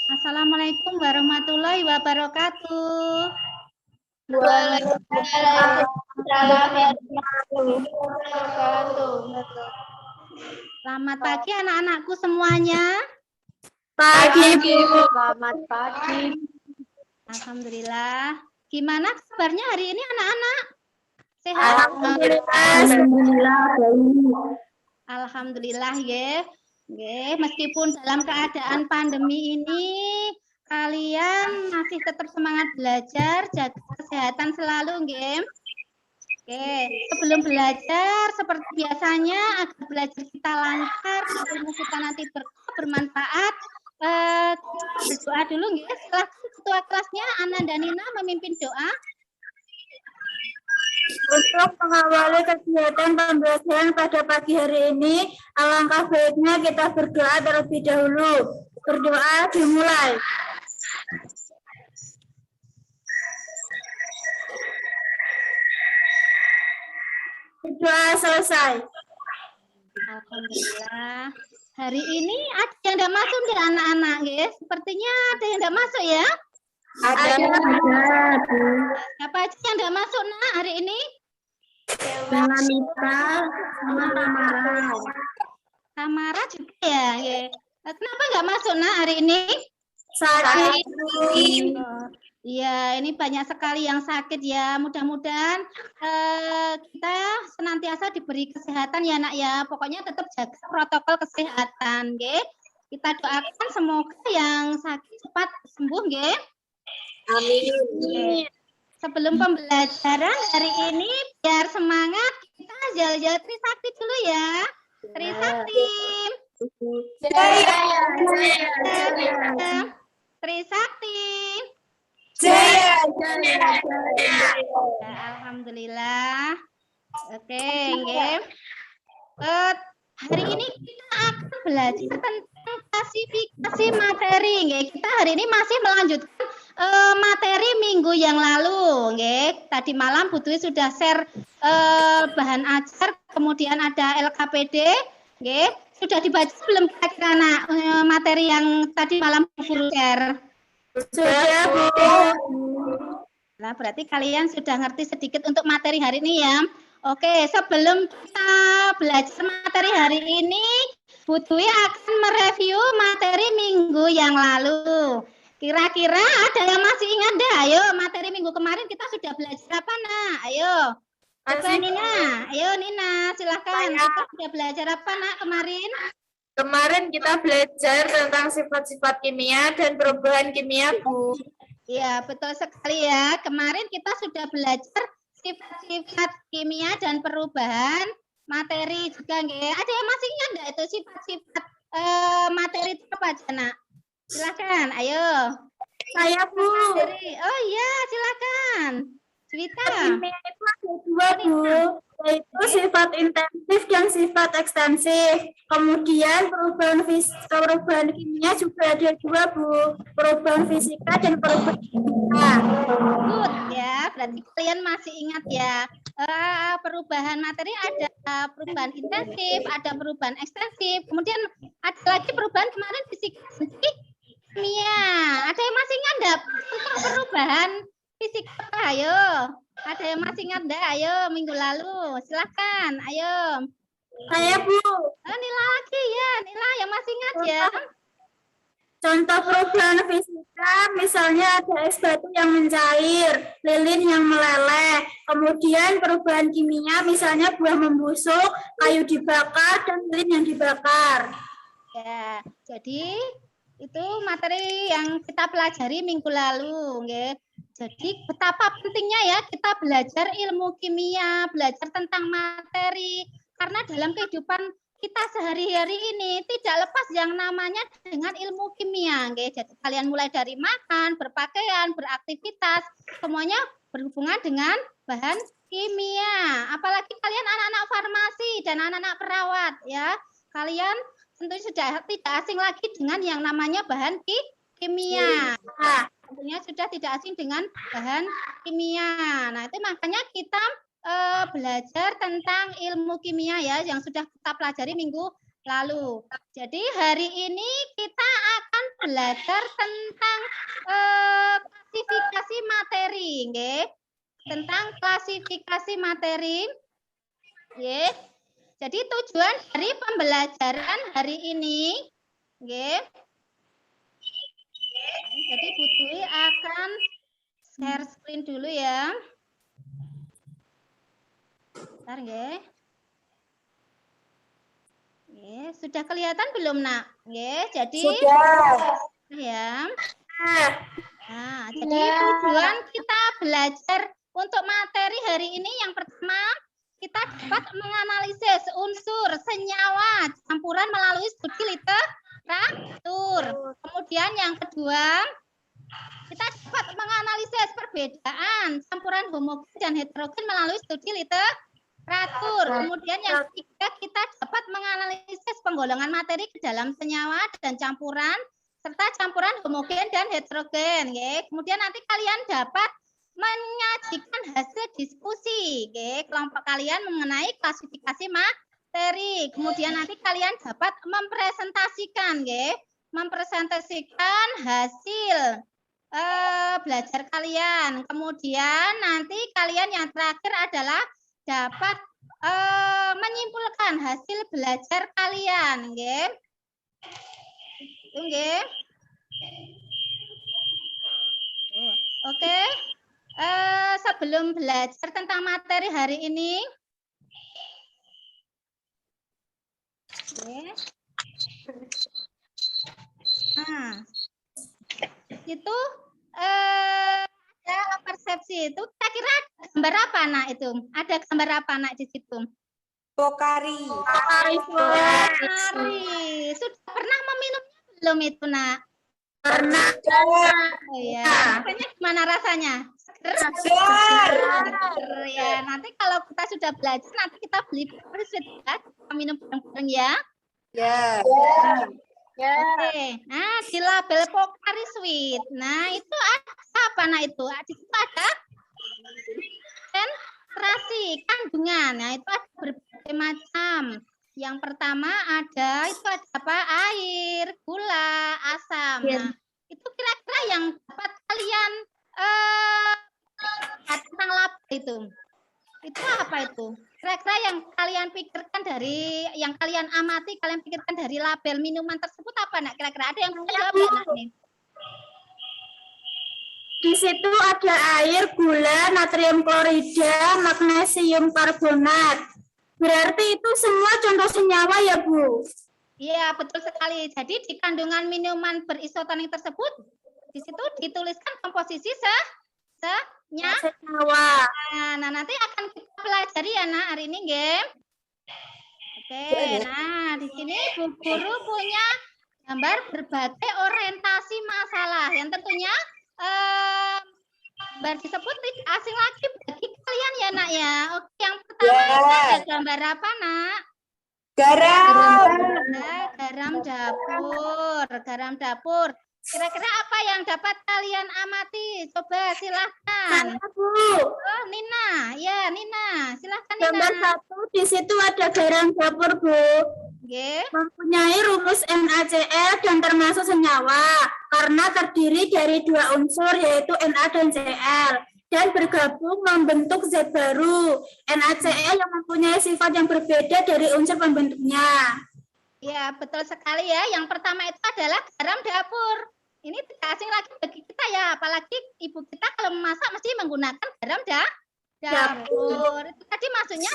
Assalamualaikum warahmatullahi wabarakatuh. Waalaikumsalam warahmatullahi wabarakatuh. Selamat pagi anak-anakku semuanya. Pagi, Bu. Selamat pagi. Alhamdulillah. Gimana kabarnya hari ini anak-anak? Sehat? Alhamdulillah. Alhamdulillah ya. Meskipun dalam keadaan pandemi ini kalian masih tetap semangat belajar, jaga kesehatan selalu, nggih. Oke, sebelum belajar seperti biasanya agar belajar kita lancar, ilmu kita nanti bermanfaat. Berdoa dulu nggih. Silakan ketua kelasnya Ananda Nina memimpin doa. Untuk mengawali kegiatan pembelajaran pada pagi hari ini, alangkah baiknya kita berdoa terlebih dahulu. Berdoa dimulai. Berdoa selesai. Alhamdulillah. Hari ini ada yang tidak masuk nih anak-anak, guys. Sepertinya ada yang tidak masuk ya. Ada. Siapa aja yang tidak masuk nak hari ini? Mita sama Tamara. Tamara juga ya. Kenapa nggak masuk nak hari ini? Sakit. Iya, ini banyak sekali yang sakit ya. Mudah-mudahan kita senantiasa diberi kesehatan ya nak ya. Pokoknya tetap jaga protokol kesehatan, nggih. Kita doakan semoga yang sakit cepat sembuh, nggih. Amin. Sebelum pembelajaran hari ini biar semangat kita jalan-jalan Trisakti dulu ya. Trisakti. Trisakti. Jaya. Ya, alhamdulillah. Oke, nggih. Hari ini kita akan belajar tentang klasifikasi materi, nggih. Kita hari ini masih melanjutkan materi minggu yang lalu, nggih. Tadi malam Bu Dwi sudah share bahan ajar, kemudian ada LKPD, nggih. Sudah dibaca belum kira-kira anak materi yang tadi malam Bu Guru share? Sudah, Bu. Nah, berarti kalian sudah ngerti sedikit untuk materi hari ini ya. Oke, sebelum kita belajar materi hari ini, Bu Dwi akan mereview materi minggu yang lalu. Kira-kira ada yang masih ingat dah? Ayo, materi minggu kemarin kita sudah belajar apa, nak? Ayo. Coba Nina. Ayo Nina, silahkan. Kita sudah belajar apa, nak, kemarin? Kemarin kita belajar tentang sifat-sifat kimia dan perubahan kimia, Bu. Iya, betul sekali ya. Kemarin kita sudah belajar sifat-sifat kimia dan perubahan materi juga, nggih. Ada yang masih ingat enggak itu sifat-sifat materi itu apa aja, nak? Silakan, ayo. Saya, Bu. Oh iya, silakan. Juwita. Kimia itu ada dua, Bu. Yaitu sifat intensif dan sifat ekstensif. Kemudian perubahan kimia juga ada dua, Bu. Perubahan fisika dan perubahan kimia. Good ya, berarti kalian masih ingat ya. Perubahan materi ada perubahan intensif, ada perubahan ekstensif, kemudian ada lagi perubahan kemarin fisika dan kimia. Ada yang masih ingat enggak tentang perubahan fisika? Ayo. Ada yang masih ingat enggak? Ayo, minggu lalu. Silakan. Ayo. Saya, Bu. Nila lagi ya. Nila yang masih ingat ya. Contoh perubahan fisika, misalnya ada es batu yang mencair, lilin yang meleleh. Kemudian perubahan kimia, misalnya buah membusuk, kayu dibakar, dan lilin yang dibakar. Ya, jadi itu materi yang kita pelajari minggu lalu, nggih. Jadi betapa pentingnya ya kita belajar ilmu kimia, belajar tentang materi, karena dalam kehidupan kita sehari-hari ini tidak lepas yang namanya dengan ilmu kimia, nggih. Jadi kalian mulai dari makan, berpakaian, beraktivitas, semuanya berhubungan dengan bahan kimia. Apalagi kalian anak-anak farmasi dan anak-anak perawat ya. Kalian tentu sudah tidak asing lagi dengan yang namanya bahan kimia. Tentunya sudah tidak asing dengan bahan kimia. Nah, itu makanya kita belajar tentang ilmu kimia ya yang sudah kita pelajari minggu lalu. Jadi hari ini kita akan belajar tentang klasifikasi materi, nggih. Tentang klasifikasi materi. Nggih. Jadi tujuan dari pembelajaran hari ini, nggih. Jadi Bu Dwi akan share screen dulu ya. Bentar, nggih. Nggih, sudah kelihatan belum, Nak? Nggih, jadi Sudah. ya. Nah, jadi tujuan kita belajar untuk materi hari ini yang pertama, kita dapat menganalisis unsur senyawa campuran melalui studi literatur. Kemudian yang kedua, kita dapat menganalisis perbedaan campuran homogen dan heterogen melalui studi literatur. Kemudian yang ketiga, kita dapat menganalisis penggolongan materi ke dalam senyawa dan campuran serta campuran homogen dan heterogen. Kemudian nanti kalian dapat menyajikan hasil diskusi kelompok kalian mengenai klasifikasi materi. Kemudian nanti kalian dapat mempresentasikan hasil belajar kalian. Kemudian nanti kalian yang terakhir adalah dapat menyimpulkan hasil belajar kalian, nggih. Itu nggih. Oke. Sebelum belajar tentang materi hari ini, nah, itu ada persepsi itu. Kita kira gambar apa, Nak, itu? Ada gambar apa, Nak, di situ? Pokari. Sudah pernah meminumnya belum itu, Nak? Pernah. Oh ya, rasanya gimana rasanya? Segar. Ya, nanti kalau kita sudah belajar, nanti kita beli kita minum bareng-bareng ya. Ya. Oke, nah di label Pokari Sweet, nah itu ada apa? Nah itu, di situ ada konsentrasi kandungan, nah itu ada berbagai macam. Yang pertama itu ada apa? Air, gula, asam. Nah itu kira-kira yang dapat kalian tentang label itu apa itu? Kira-kira yang kalian pikirkan yang kalian amati, kalian pikirkan dari label minuman tersebut apa, Nak? Kira-kira ada yang bisa jawab, Nak, nih? Di situ ada air, gula, natrium klorida, magnesium karbonat. Berarti itu semua contoh senyawa ya, Bu? Iya, betul sekali. Jadi di kandungan minuman berisotonik tersebut, di situ dituliskan komposisi senyawa. Nah, nanti akan kita pelajari ya, Nak, hari ini, nggih. Oke, nah di sini Bu Guru punya gambar berbagai orientasi masalah yang tentunya gambar disebut tidak asing lagi bagi kalian ya, Nak, ya. Oke, yang pertama itu ada gambar apa, Nak? Garam dapur. Kira-kira apa yang dapat kalian amati? Coba silahkan. Oh, Nina. Ya, Nina. Silahkan, Nina. Gambar 1, di situ ada garam dapur, Bu. Mempunyai rumus NaCl dan termasuk senyawa karena terdiri dari 2 unsur yaitu Na dan Cl dan bergabung membentuk zat baru NaCl yang mempunyai sifat yang berbeda dari unsur pembentuknya. Ya, betul sekali ya. Yang pertama itu adalah garam dapur. Ini tidak asing lagi bagi kita ya, apalagi ibu kita kalau memasak mesti menggunakan garam dapur. Itu tadi maksudnya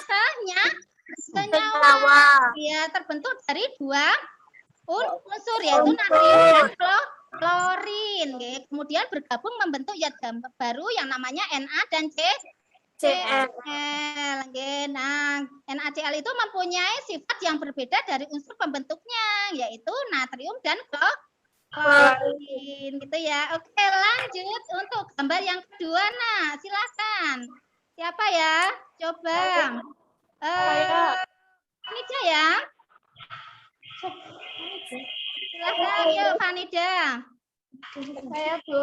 senyawa. Ya, terbentuk dari 2 unsur yaitu natrium dan klorin. Kemudian bergabung membentuk zat baru yang namanya Na dan Cl. Nah, NaCl itu mempunyai sifat yang berbeda dari unsur pembentuknya yaitu natrium dan klorin gitu ya. Oke, lanjut untuk gambar yang kedua. Nah, silakan. Siapa ya? Coba. Fanida ya. Silakan, yuk Fanida. Saya, Bu.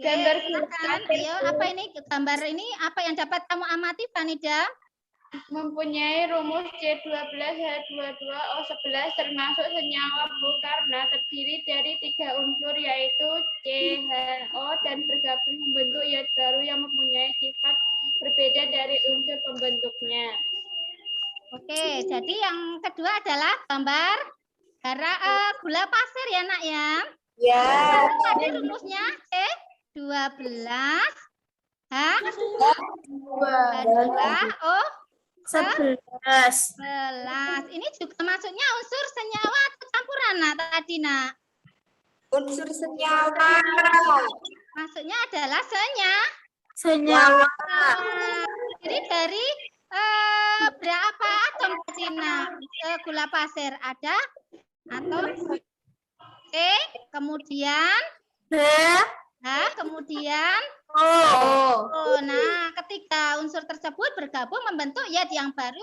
Gambar silakan. Ayo, apa ini gambar ini? Apa yang dapat kamu amati, Fanida? mempunyai rumus C12H22O11 termasuk senyawa Bu karena terdiri dari 3 unsur yaitu CHO dan bergabung membentuk ion baru yang mempunyai sifat berbeda dari unsur pembentuknya. Oke, jadi yang kedua adalah gambar gula pasir ya nak ya. Ya. Tadi rumusnya C12 H2O 11. 11. Ini juga maksudnya unsur senyawa atau campuran nak tadi nak? Unsur senyawa. Maksudnya adalah Senyawa. Jadi dari berapa atom tadi nak? Gula pasir ada atau kemudian kemudian nah ketika unsur tersebut bergabung membentuk ion yang baru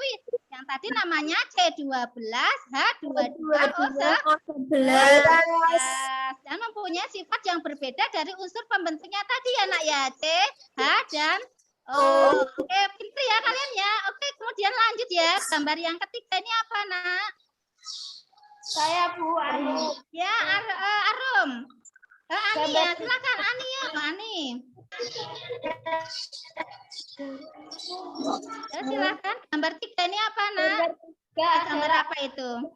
yang tadi namanya C12H22O11 dan mempunyai sifat yang berbeda dari unsur pembentuknya tadi ya nak ya C, H dan O. Oke, pintar ya kalian ya. Oke, kemudian lanjut ya. Gambar yang ketiga ini apa nak? Saya Bu Anu. Ya, Arum. Ani ya, silakan Ani ya, Ani. Ya, silakan. Gambar 3 ini apa, Nak? Gambar apa itu?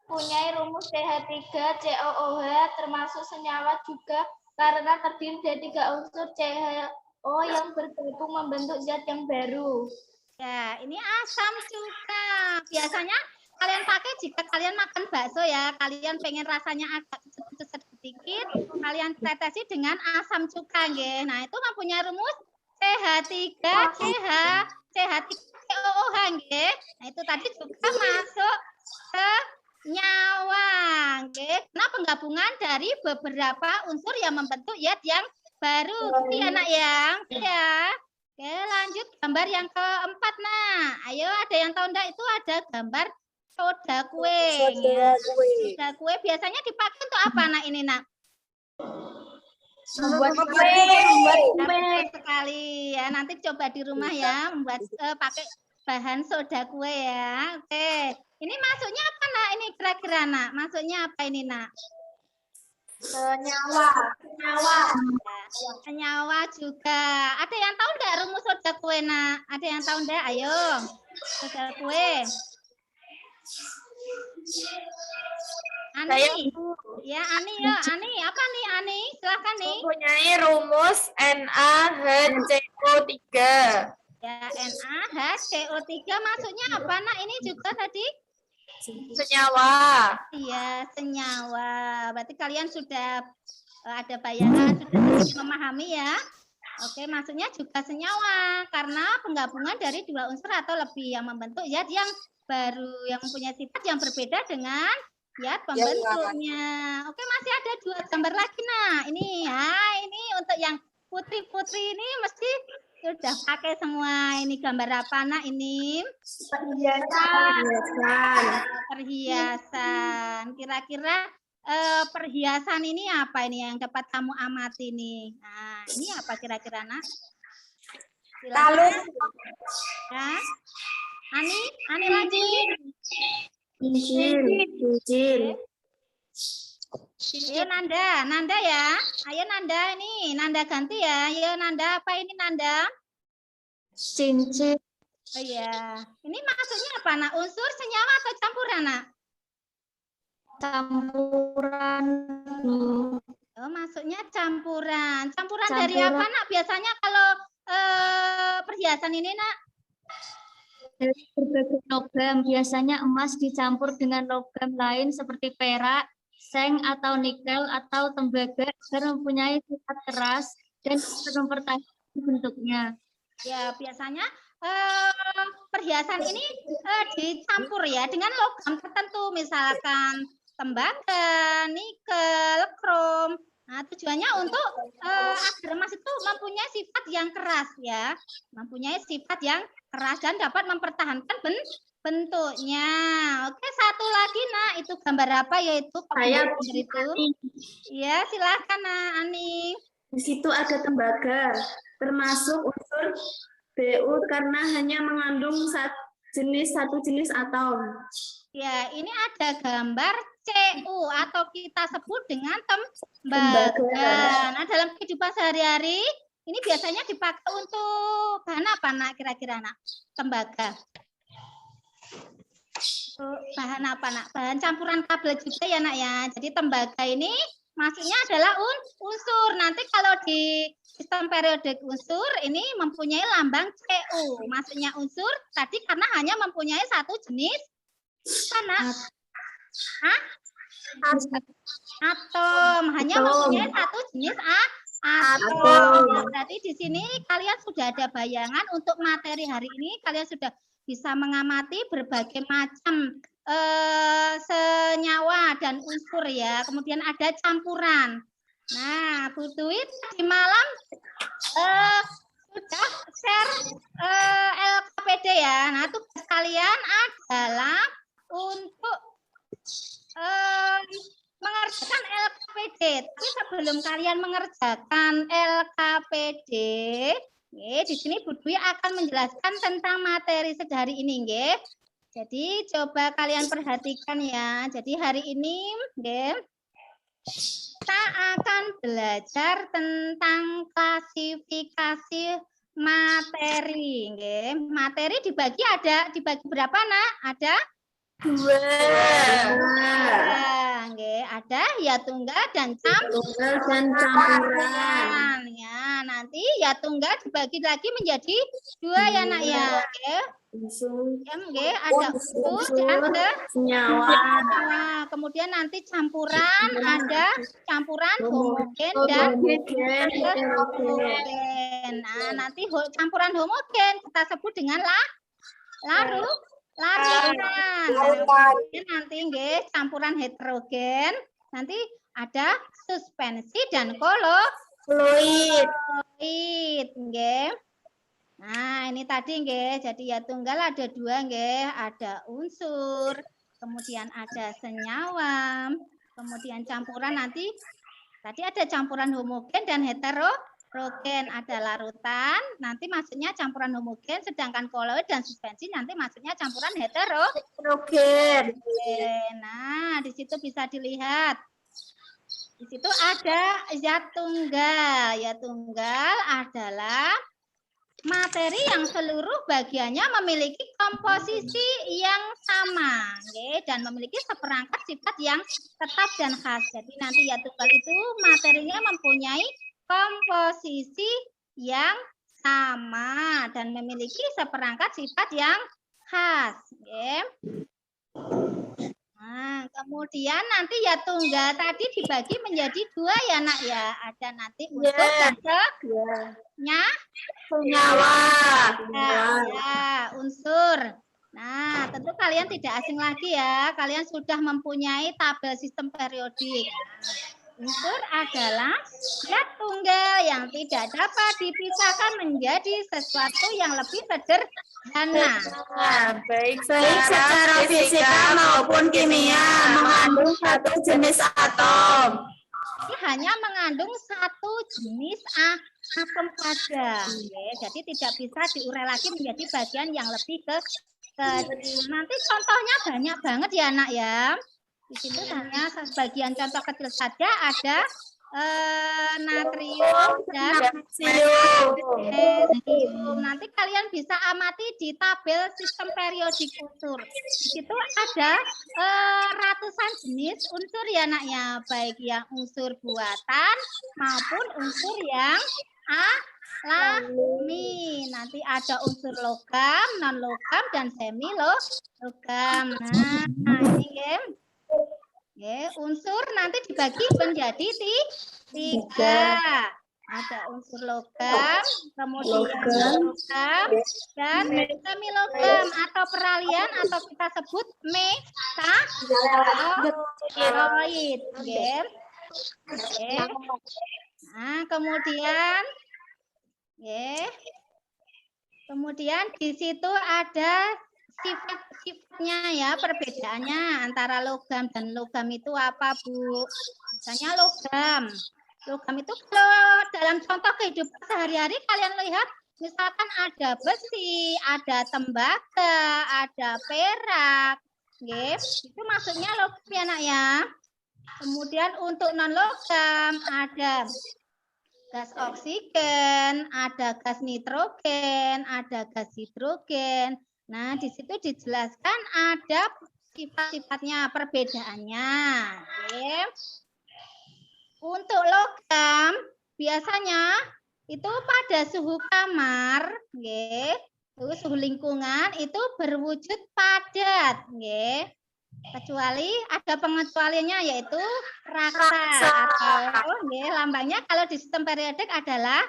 Mempunyai rumus CH3COOH termasuk senyawa juga karena terdiri dari 3 unsur CHO yang bergabung membentuk zat yang baru. Ya, ini asam cuka. Biasanya kalian pakai jika kalian makan bakso ya, kalian pengen rasanya agak sedikit, kalian tetesi dengan asam cuka, nggih. Nah, itu mempunyai rumus CH3COOH, nggih. Nah, itu tadi juga masuk ke nyawa, nggih. Karena penggabungan dari beberapa unsur yang membentuk ion yang baru. Iya, Nak ya. Ya. Oke, lanjut gambar yang keempat, nah. Ayo, ada yang tahu enggak itu ada gambar soda kue. Soda kue biasanya dipakai untuk apa, nak ini, nak? Membuat kue. Betul sekali ya. Nanti coba di rumah ya, membuat pakai bahan soda kue ya. Oke, ini maksudnya apa, nak? Ini kira-kira, nak? Maksudnya apa ini, nak? Senyawa. Senyawa juga. Ada yang tahu enggak rumus soda kue, nak? Ada yang tahu enggak? Ayo. Soda kue. Ani. Ya, Ani ya. Ani, apa nih, Ani? Silakan nih. Mempunyai rumus NaHCO3. Ya, NaHCO3 maksudnya apa, nak? Ini juga tadi? Senyawa. Iya, senyawa. Berarti kalian sudah ada bayangan, sudah sedikit memahami ya. Oke, maksudnya juga senyawa karena penggabungan dari 2 unsur atau lebih yang membentuk zat yang baru yang mempunyai sifat yang berbeda dengan zat pembentuknya. Oke, masih ada 2 gambar lagi, nah. Ini ya, ini untuk yang putri-putri ini mesti sudah pakai semua. Ini gambar apa, nak? Ini perhiasan. Kira-kira perhiasan ini apa ini yang dapat kamu amati nih? Nah, ini apa kira-kira, nak? Lalu Ya. Ani lagi. Cincin. Ayo Nanda ya. Ayo Nanda ini, Nanda ganti ya. Ayo Nanda, apa ini Nanda? Cincin. Oh iya. Ini maksudnya apa, nak? Unsur, senyawa atau campuran, nak? Campuran. Oh, maksudnya campuran. Campuran dari apa, nak? Biasanya kalau perhiasan ini, nak? Dari berbagai logam, biasanya emas dicampur dengan logam lain seperti perak, seng atau nikel atau tembaga agar mempunyai sifat keras dan mempertahankan bentuknya. Ya, biasanya perhiasan ini dicampur ya dengan logam tertentu, misalkan tembaga, nikel, krom. Nah, tujuannya untuk agar emas itu mempunyai sifat yang keras ya, mempunyai sifat yang keras dan dapat mempertahankan bentuknya. Oke, satu lagi Nak, itu gambar apa yaitu Saya itu? Ya, silakan Nak Ani. Di situ ada tembaga, termasuk unsur Bu karena hanya mengandung satu jenis atom. Ya, ini ada gambar Cu atau kita sebut dengan tembaga. Nah, dalam kehidupan sehari-hari ini biasanya dipakai untuk bahan apa Nak kira-kira Nak? Tembaga. Bahan apa Nak? Bahan campuran kabel juga ya Nak ya. Jadi tembaga ini maksudnya adalah unsur. Nanti kalau di sistem periodik unsur ini mempunyai lambang Cu. Maksudnya unsur tadi karena hanya mempunyai satu jenis mana? Atom. Hanya mempunyai satu jenis atom. Ya, berarti di sini kalian sudah ada bayangan untuk materi hari ini. Kalian sudah bisa mengamati berbagai macam senyawa dan unsur ya. Kemudian ada campuran. Nah, Bu Dwi di malam sudah share LKPD ya. Nah, tugas kalian adalah untuk mengerjakan LKPD. Tapi sebelum kalian mengerjakan LKPD, di sini Bu Dwi akan menjelaskan tentang materi sehari ini, nggih. Jadi coba kalian perhatikan ya. Jadi hari ini, kita akan belajar tentang klasifikasi materi. Materi dibagi berapa Nak? Ada 2. Ada ya tunggal dan campuran. Ya, nanti ya tunggal dibagi lagi menjadi 2 ya Nak ya. Ada unsur dan senyawa. Kemudian nanti campuran, ada campuran homogen dan heterogen. Nah, nanti campuran homogen kita sebut dengan larutan. Nanti campuran heterogen, nanti ada suspensi dan fluid. Nah, ini tadi jadi ya tunggal ada 2 ada unsur, kemudian ada senyawa, kemudian campuran nanti tadi ada campuran homogen dan heterogen, ada larutan, nanti maksudnya campuran homogen, sedangkan koloid dan suspensi nanti maksudnya campuran heterogen. Nah, di situ bisa dilihat. Di situ ada zat tunggal. Zat tunggal adalah materi yang seluruh bagiannya memiliki komposisi yang sama dan memiliki seperangkat sifat yang tetap dan khas. Jadi nanti ya tunggal itu materinya mempunyai komposisi yang sama dan memiliki seperangkat sifat yang khas. Nah, kemudian nanti ya tunggal tadi dibagi menjadi 2 ya Nak ya. Ada nanti unsur dan senyawa. Ya, unsur. Nah, tentu kalian tidak asing lagi ya. Kalian sudah mempunyai tabel sistem periodik. Unsur adalah zat tunggal yang tidak dapat dipisahkan menjadi sesuatu yang lebih sederhana. Baik secara fisika maupun kimia mengandung satu jenis atom. Ini hanya mengandung satu jenis atom saja. Jadi tidak bisa diurai lagi menjadi bagian yang lebih kecil. Nanti contohnya banyak banget ya Nak ya. Di situ hanya sebagian contoh kecil saja ada natrium dan cesium. Nanti kalian bisa amati di tabel sistem periodik unsur. Di situ ada ratusan jenis unsur ya Nak ya, baik yang unsur buatan maupun unsur yang alami. Nanti ada unsur logam, non logam dan semi logam. Nah, ini unsur nanti dibagi menjadi 3. Ada unsur logam, kemudian logam dan semi logam atau peralihan atau kita sebut metaloid. Nah, kemudian di situ ada sifat-sifatnya ya, perbedaannya antara logam dan logam itu apa, Bu? Misalnya logam itu kalau dalam contoh kehidupan sehari-hari kalian lihat, misalkan ada besi, ada tembaga, ada perak, itu maksudnya logam ya nak ya. Kemudian untuk non logam ada gas oksigen, ada gas nitrogen, ada gas hidrogen. Nah, di situ dijelaskan ada sifat-sifatnya, perbedaannya. Untuk logam biasanya itu pada suhu kamar, suhu lingkungan itu berwujud padat, kecuali ada pengecualiannya yaitu raksa atau lambangnya kalau di sistem periodik adalah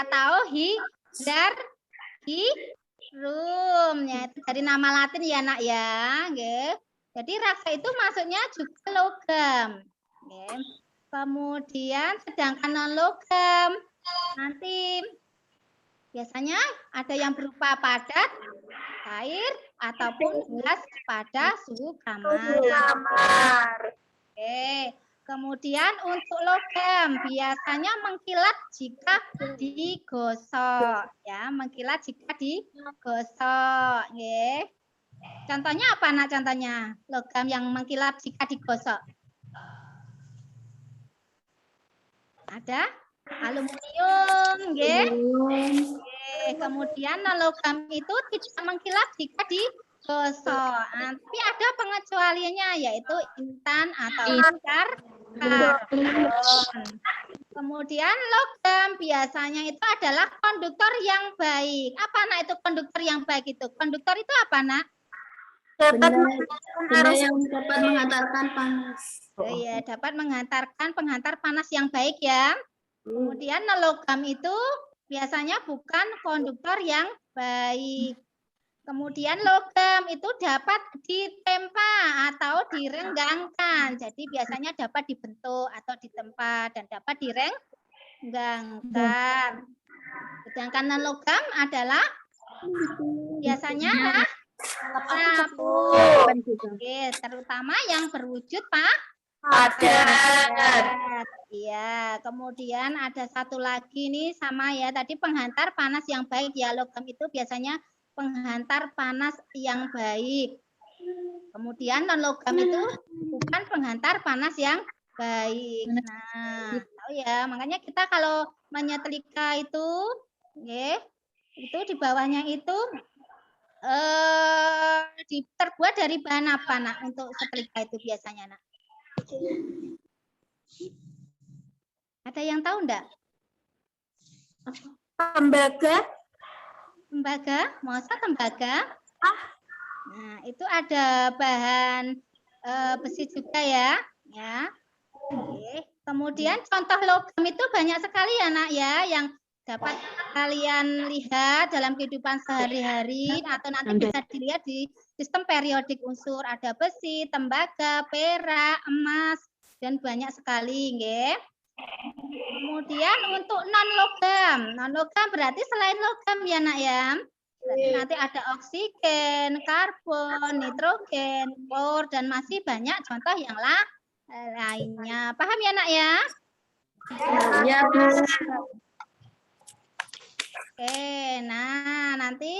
atau hidrum, ya itu dari nama Latin ya nak ya, jadi raksa itu maksudnya juga logam. Kemudian sedangkan non logam nanti biasanya ada yang berupa padat, cair ataupun gas pada suhu kamar. Kemudian untuk logam biasanya mengkilat jika digosok, ya mengkilat jika digosok. Contohnya apa nak? Contohnya logam yang mengkilap jika digosok. Ada aluminium, kemudian logam itu tidak mengkilap jika digosok. Tapi ada pengecualiannya yaitu intan atau karbon. Kemudian logam biasanya itu adalah konduktor yang baik. Apa nak itu konduktor yang baik itu? Konduktor itu apa nak? Benda yang dapat menghantarkan panas. Iya, dapat menghantarkan penghantar panas yang baik ya. Kemudian logam itu biasanya bukan konduktor yang baik. Kemudian logam itu dapat ditempa atau direnggangkan. Jadi biasanya dapat dibentuk atau ditempa dan dapat direnggangkan. Sedangkan non logam adalah biasanya rabun, terutama yang berwujud padat. Iya, kemudian ada satu lagi nih sama ya tadi penghantar panas yang baik ya, logam itu biasanya penghantar panas yang baik. Kemudian non logam itu bukan penghantar panas yang baik. Nah, tahu ya, makanya kita kalau menyetrika itu, itu di bawahnya itu terbuat dari bahan apa nak untuk setrika itu biasanya nak? Ada yang tahu enggak? Tembaga, masa tembaga? Nah, itu ada bahan besi juga ya. Kemudian contoh logam itu banyak sekali ya nak ya yang dapat kalian lihat dalam kehidupan sehari-hari atau nanti bisa dilihat di sistem periodik unsur. Ada besi, tembaga, perak, emas, dan banyak sekali. Kemudian untuk non logam berarti selain logam ya nak ya. Berarti nanti ada oksigen, karbon, nitrogen, klor, dan masih banyak contoh yang lainnya. Paham ya nak ya? Ya, Bu. Oke, nah nanti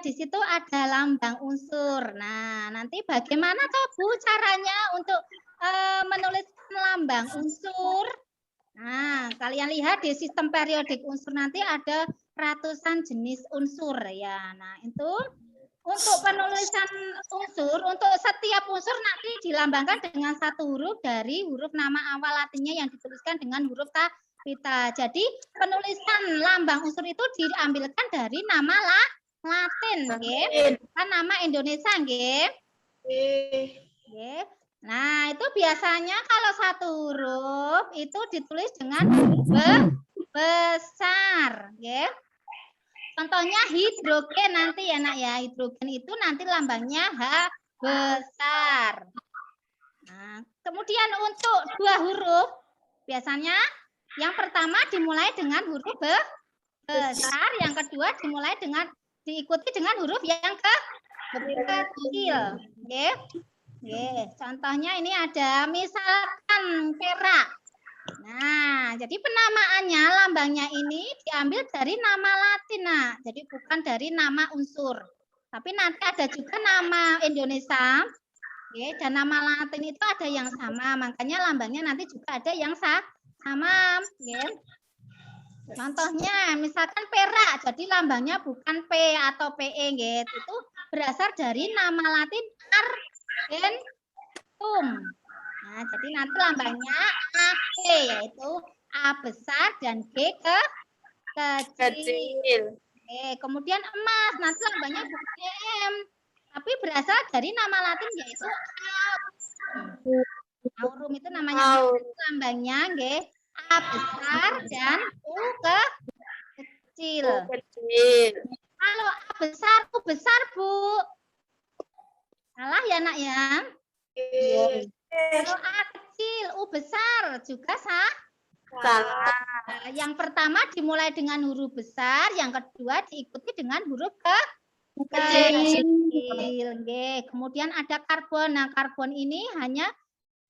di situ ada lambang unsur. Nah, nanti bagaimana toh Bu caranya untuk menulis lambang unsur? Nah, kalian lihat di sistem periodik unsur nanti ada ratusan jenis unsur ya. Nah, itu untuk penulisan unsur, untuk setiap unsur nanti dilambangkan dengan satu huruf dari huruf nama awal Latinnya yang dituliskan dengan huruf kapita. Jadi penulisan lambang unsur itu diambilkan dari nama Latin, bukan nama Indonesia, Nah, itu biasanya kalau satu huruf itu ditulis dengan huruf besar, Contohnya hidrogen nanti ya nak ya, hidrogen itu nanti lambangnya H besar. Nah, kemudian untuk dua huruf biasanya yang pertama dimulai dengan huruf besar, yang kedua dimulai dengan diikuti dengan huruf yang kecil. Nggih. Nggih, contohnya ini ada misalkan perak. Nah, jadi penamaannya, lambangnya ini diambil dari nama Latin, nah. Jadi bukan dari nama unsur. Tapi nanti ada juga nama Indonesia, ya, dan nama Latin itu ada yang sama. Makanya lambangnya nanti juga ada yang sama. Ya. Contohnya, misalkan perak, jadi lambangnya bukan P atau PE, gitu. Itu berasal dari nama Latin argentum. Nah, jadi nanti lambangnya AC, yaitu A besar dan G kecil. Kemudian emas, nanti lambangnya bukan EM, tapi berasal dari nama Latin yaitu aurum. Itu namanya lambangnya A besar dan U kecil. Kalau A besar, U besar, Bu. Salah ya, Nak ya? Kalau A kecil, U besar juga salah. Yang pertama dimulai dengan huruf besar, yang kedua diikuti dengan huruf kecil. Kemudian ada karbon. Nah, karbon ini hanya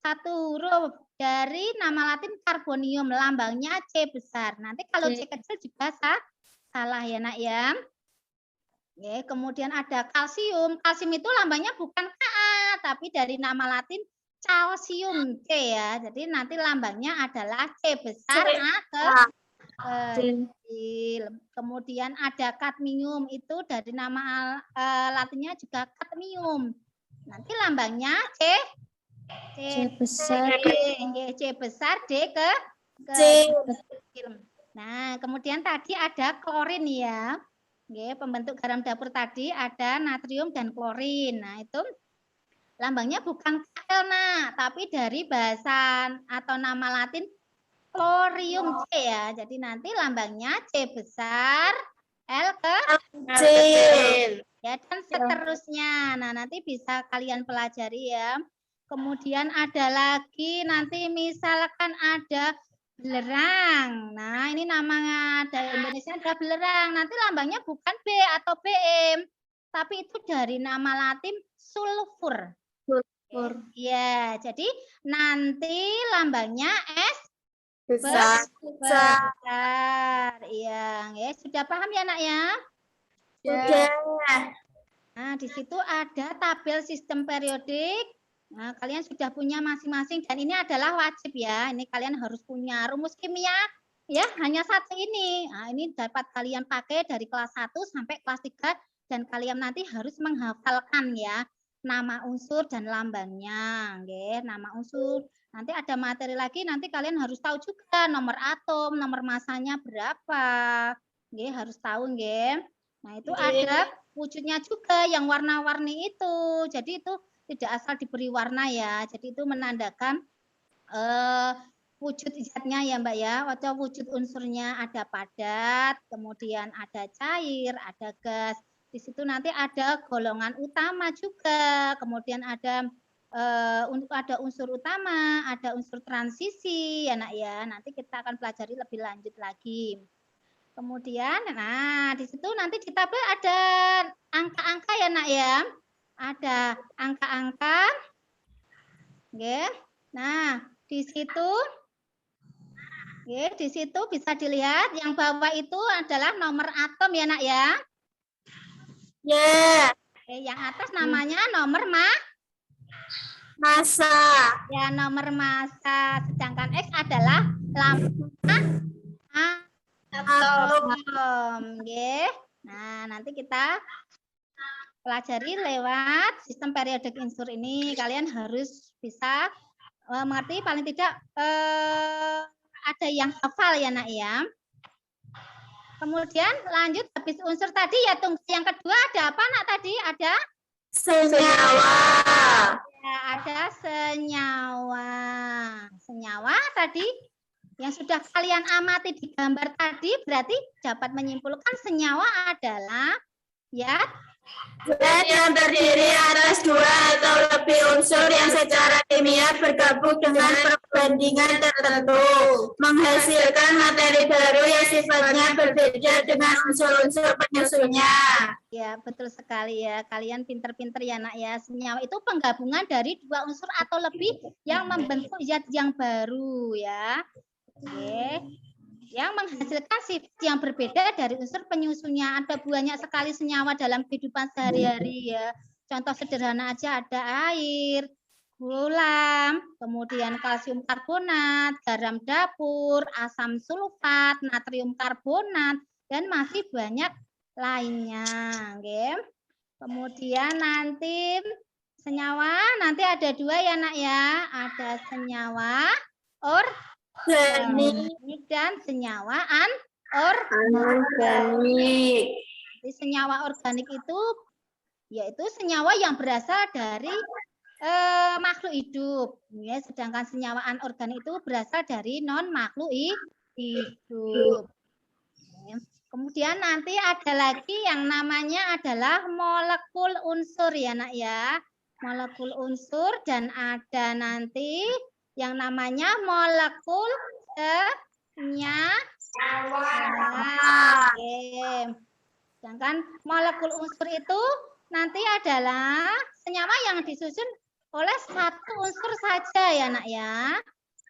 satu huruf dari nama Latin karbonium, lambangnya C besar. Nanti kalau C kecil juga salah ya, Nak ya. Kemudian ada kalsium. Kalsium itu lambangnya bukan Ka, tapi dari nama Latin calcium C ya. Jadi nanti lambangnya adalah C besar A kecil. Kemudian ada kadmium, itu dari nama Latinnya juga kadmium. Nanti lambangnya C besar D kecil. Nah, kemudian tadi ada klorin ya. Pembentuk garam dapur tadi ada natrium dan klorin. Nah, itu lambangnya bukan Kl, nah, tapi dari bahasa atau nama Latin klorium C ya. Jadi nanti lambangnya C besar, L kecil. Ya, dan seterusnya. Nah, nanti bisa kalian pelajari ya. Kemudian ada lagi nanti misalkan ada belerang. Nah, ini namanya dari Indonesia ada belerang. Nanti lambangnya bukan B atau BM, tapi itu dari nama Latin sulfur. Ya, jadi nanti lambangnya S besar. Iya, ya, sudah paham ya, Nak ya? Sudah. Nah, di situ ada tabel sistem periodik. Nah, kalian sudah punya masing-masing dan ini adalah wajib ya. Ini kalian harus punya rumus kimia ya, hanya satu ini. Nah, ini dapat kalian pakai dari kelas 1 sampai kelas 3 dan kalian nanti harus menghafalkan ya nama unsur dan lambangnya. Nama unsur. Nanti ada materi lagi, nanti kalian harus tahu juga nomor atom, nomor masanya berapa. Harus tahu, Nah, itu ada wujudnya juga yang warna-warni itu. Jadi itu tidak asal diberi warna ya. Jadi itu menandakan wujud zatnya ya, Mbak ya. Atau wujud unsurnya ada padat, kemudian ada cair, ada gas. Di situ nanti ada golongan utama juga. Kemudian ada unsur utama, ada unsur transisi ya, Nak ya. Nanti kita akan pelajari lebih lanjut lagi. Kemudian, nah di situ nanti di tabel ada angka-angka ya, Nak ya. Ada angka-angka. Nah, di situ bisa dilihat yang bawah itu adalah nomor atom ya, Nak ya. Yang atas namanya nomor massa. Ya, nomor massa. Sedangkan X adalah lambang atom. Nah, nanti kita pelajari lewat sistem periodik unsur ini. Kalian harus bisa mengerti, paling tidak ada yang hafal ya, Nak ya. Kemudian lanjut habis unsur tadi ya, tunggu yang kedua ada apa, Nak tadi? Ada senyawa. Ya, ada senyawa. Senyawa tadi yang sudah kalian amati di gambar tadi berarti dapat menyimpulkan senyawa adalah zat yang terdiri atas 2 atau lebih unsur yang secara kimia bergabung dengan perubahan perbandingan tertentu, menghasilkan materi baru yang sifatnya berbeda dengan unsur-unsur penyusunnya. Ya, betul sekali ya. Kalian pinter-pinter ya, Nak ya. Senyawa itu penggabungan dari dua unsur atau lebih yang membentuk zat yang baru ya. Oke. Yang menghasilkan sifat yang berbeda dari unsur penyusunnya. Ada banyak sekali senyawa dalam kehidupan sehari-hari ya. Contoh sederhana aja ada air, gula, kemudian kalsium karbonat, garam dapur, asam sulfat, natrium karbonat, dan masih banyak lainnya. Okay. Kemudian nanti senyawa, nanti ada dua ya Nak ya. Ada senyawa organik dan senyawa anorganik. Senyawa organik itu yaitu senyawa yang berasal dari makhluk hidup. Ya, sedangkan senyawa anorganik itu berasal dari non makhluk hidup. Ya. Kemudian nanti ada lagi yang namanya adalah molekul unsur ya Nak ya. Molekul unsur dan ada nanti yang namanya molekul senyawa. Sedangkan molekul unsur itu nanti adalah senyawa yang disusun oleh satu unsur saja ya Nak ya.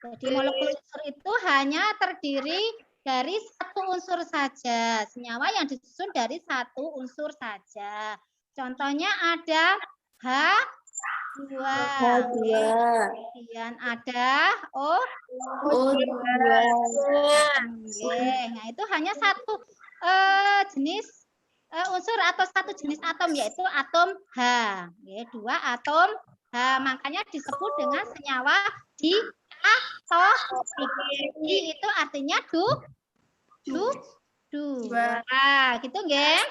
Jadi molekul unsur itu hanya terdiri dari satu unsur saja. Senyawa yang disusun dari satu unsur saja. Contohnya ada H2. Kemudian ada O2. Nah, itu hanya satu jenis unsur atau satu jenis atom yaitu atom H. Dua atom H. Makanya disebut dengan senyawa diatomic. Itu artinya dua. Gitu nggih.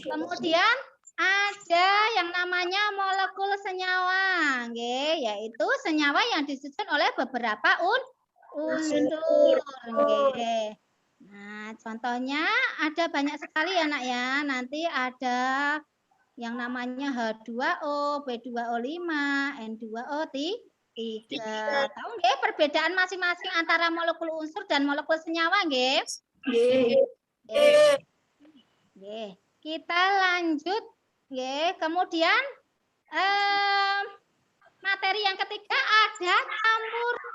Kemudian ada yang namanya molekul senyawa, yaitu senyawa yang disusun oleh beberapa unsur. Nah, contohnya ada banyak sekali ya Nak ya. Nanti ada yang namanya H2O, B2O5, N2O3. Tahu nggih perbedaan masing-masing antara molekul unsur dan molekul senyawa nggih? Nggih. Kita lanjut. Kemudian materi yang ketiga ada campuran.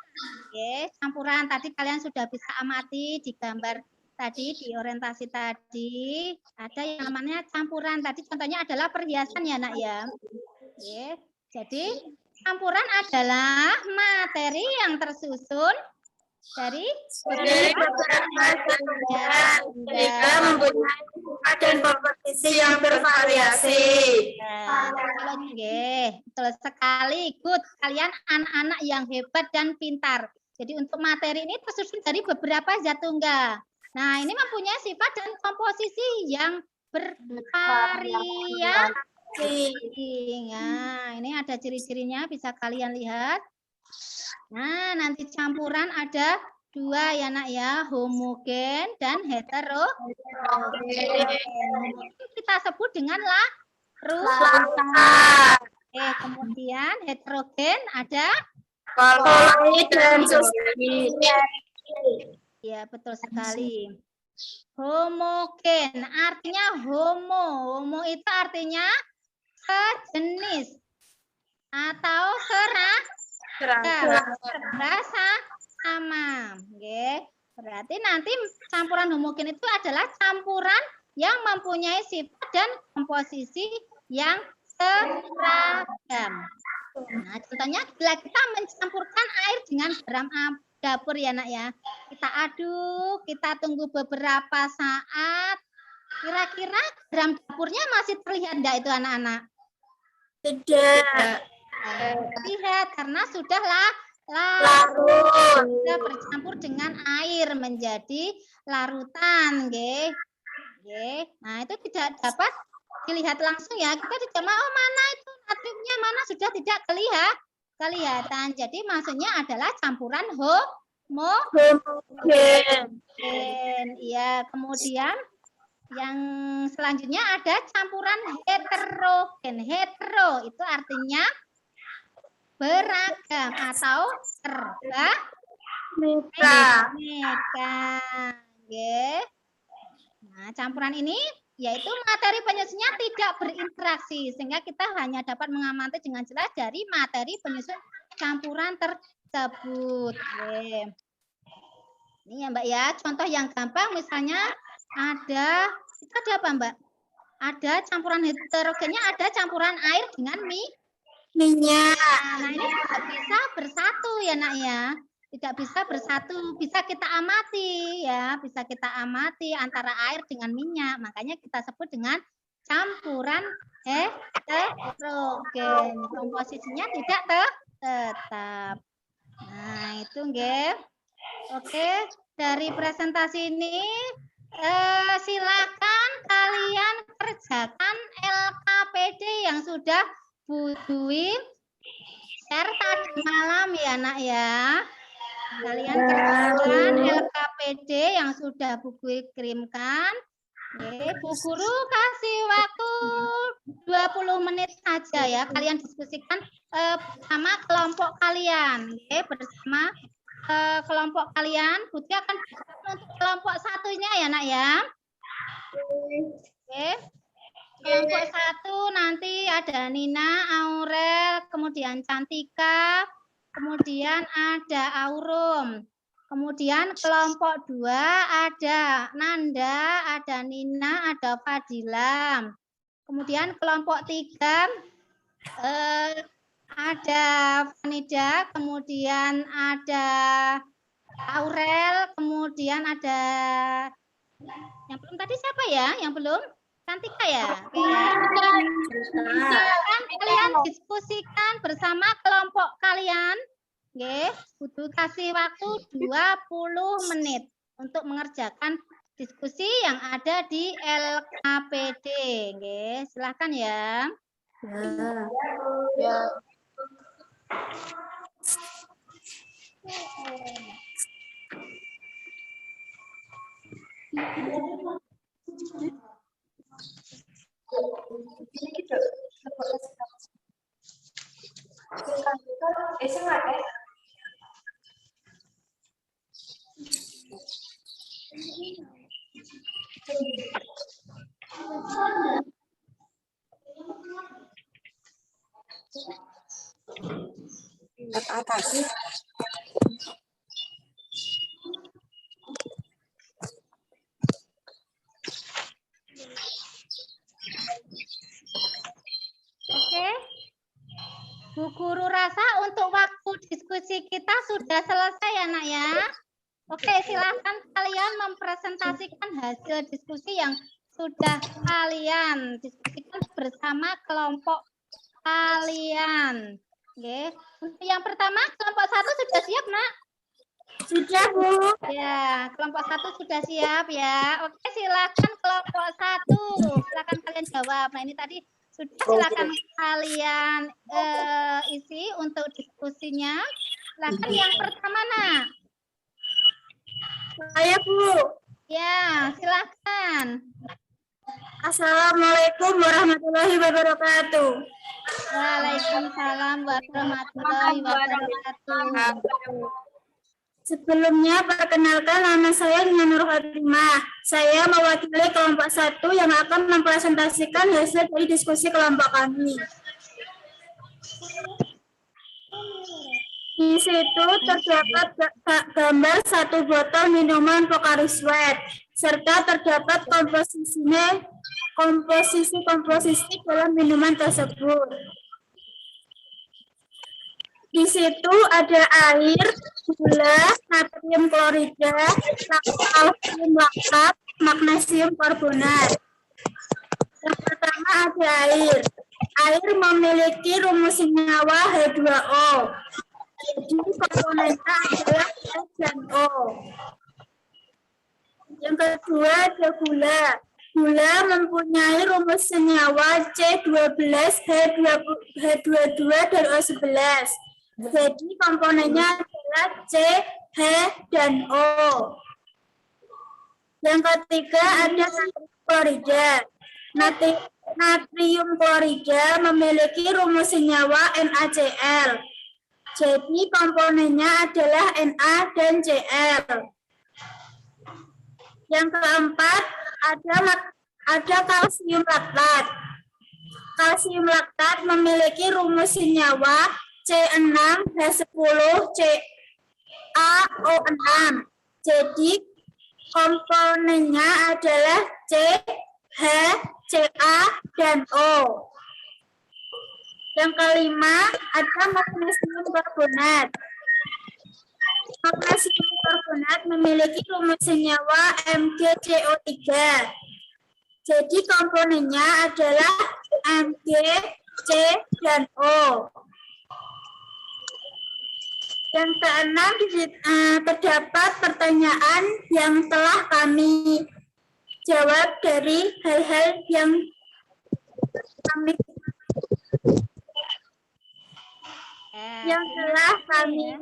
Campuran tadi kalian sudah bisa amati di gambar tadi, di orientasi tadi. Ada yang namanya campuran. Tadi contohnya adalah perhiasan ya Nak ya. Jadi campuran adalah materi yang tersusun dari beberapa campuran sehingga mempunyai sifat dan komposisi yang bervariasi. Betul sekali. Good. Kalian anak-anak yang hebat dan pintar. Jadi untuk materi ini tersusun dari beberapa zat tunggal. Nah, ini mempunyai sifat dan komposisi yang bervariasi. Nah, ini ada ciri-cirinya bisa kalian lihat. Nah, nanti campuran ada dua ya Nak ya, homogen dan heterogen. Kita sebut dengan larutan. Kemudian heterogen ada koloid dan suspit. Ya, betul sekali. Homogen artinya homo. Homo itu artinya sejenis atau serasa sama. Berarti nanti campuran homogen itu adalah campuran yang mempunyai sifat dan komposisi yang seragam. Nah, contohnya bila kita mencampurkan air dengan garam dapur ya Nak ya. Kita aduk, kita tunggu beberapa saat. Kira-kira garam dapurnya masih terlihat enggak itu anak-anak? Tidak. Lihat karena sudah larut. Sudah bercampur dengan air menjadi larutan, Nah, itu tidak dapat dilihat langsung ya. Kita tidak mau mana itu natriumnya mana sudah tidak kelihatan. Jadi maksudnya adalah campuran homogen. Ya, kemudian yang selanjutnya ada campuran heterogen. Hetero itu artinya beragam atau Mega. Nggih. Nah, campuran ini yaitu materi penyusunnya tidak berinteraksi sehingga kita hanya dapat mengamati dengan jelas dari materi penyusun campuran tersebut. Oke. Ini ya Mbak ya, contoh yang gampang misalnya ada apa Mbak? Ada campuran heterogennya, ada campuran air dengan Minyak. Nah, ini tidak bisa bersatu ya Nak ya. Tidak bisa bersatu, bisa kita amati ya, bisa kita amati antara air dengan minyak. Makanya kita sebut dengan campuran heterogen. Komposisinya tidak tetap. Nah, itu nggih. Oke, dari presentasi ini silakan kalian kerjakan LKPD yang sudah Bu Dwi share tadi malam ya Nak ya. Kalian kerjakan LKPD yang sudah Bu Dwi kirimkan. Oke, Bu Guru kasih waktu 20 menit saja ya. Kalian diskusikan bersama kelompok kalian. Oke, bersama kelompok kalian. Bu Dwi akan untuk kelompok satunya ya Nak ya. Oke. Kelompok 1 nanti ada Nina, Aurel, kemudian Cantika, kemudian ada Aurum. Kemudian kelompok 2 ada Nanda, ada Nina, ada Fadila. Kemudian kelompok 3 ada Vanida, kemudian ada Aurel, kemudian ada yang belum tadi siapa ya? Yang belum? Cantika ya? Oke ya. Silakan kalian diskusikan bersama kelompok kalian. Oke, butuh kasih waktu 20 menit untuk mengerjakan diskusi yang ada di LKPD. Oke, silakan ya. Ya. Atas. Oke. Bu Guru rasa untuk waktu diskusi kita sudah selesai ya Nak ya. Oke, silakan kalian mempresentasikan hasil diskusi yang sudah kalian diskusikan bersama kelompok kalian. Oke. Untuk yang pertama, kelompok 1 sudah siap, Nak? Sudah, Bu. Ya, kelompok 1 sudah siap ya. Oke, silakan kelompok 1. Silakan kalian jawab. Nah, ini tadi sudah, silakan kalian isi untuk diskusinya. Silakan yang pertama, Nak. Saya, Bu. Ya, silakan. Assalamualaikum warahmatullahi wabarakatuh. Waalaikumsalam warahmatullahi wabarakatuh. Sebelumnya, perkenalkan nama saya Nina Nur Fatimah. Saya mewakili kelompok 1 yang akan mempresentasikan hasil dari diskusi kelompok kami. Di situ terdapat gambar 1 botol minuman Pocari Sweat, serta terdapat komposisi dalam minuman tersebut. Di situ ada air, gula, natrium klorida, kalsium laktat, magnesium karbonat. Yang pertama ada air. Air memiliki rumus senyawa H2O. Jadi komponennya adalah H dan O. Yang kedua ada gula. Gula mempunyai rumus senyawa C12, H22, dan O11. Jadi komponennya adalah C, H, dan O. Yang ketiga ada natrium klorida. Natrium klorida memiliki rumus senyawa NaCl. Jadi komponennya adalah Na dan Cl. Yang keempat, ada kalsium laktat. Kalsium laktat memiliki rumus senyawa C6H10 CaO6. Jadi komponennya adalah C, H, Ca, dan O. Yang kelima, ada magnesium karbonat. Magnesium karbonat memiliki rumus senyawa MgCO3. Jadi komponennya adalah Mg, C, dan O. Yang keenam, terdapat pertanyaan yang telah kami jawab dari hal-hal yang telah kami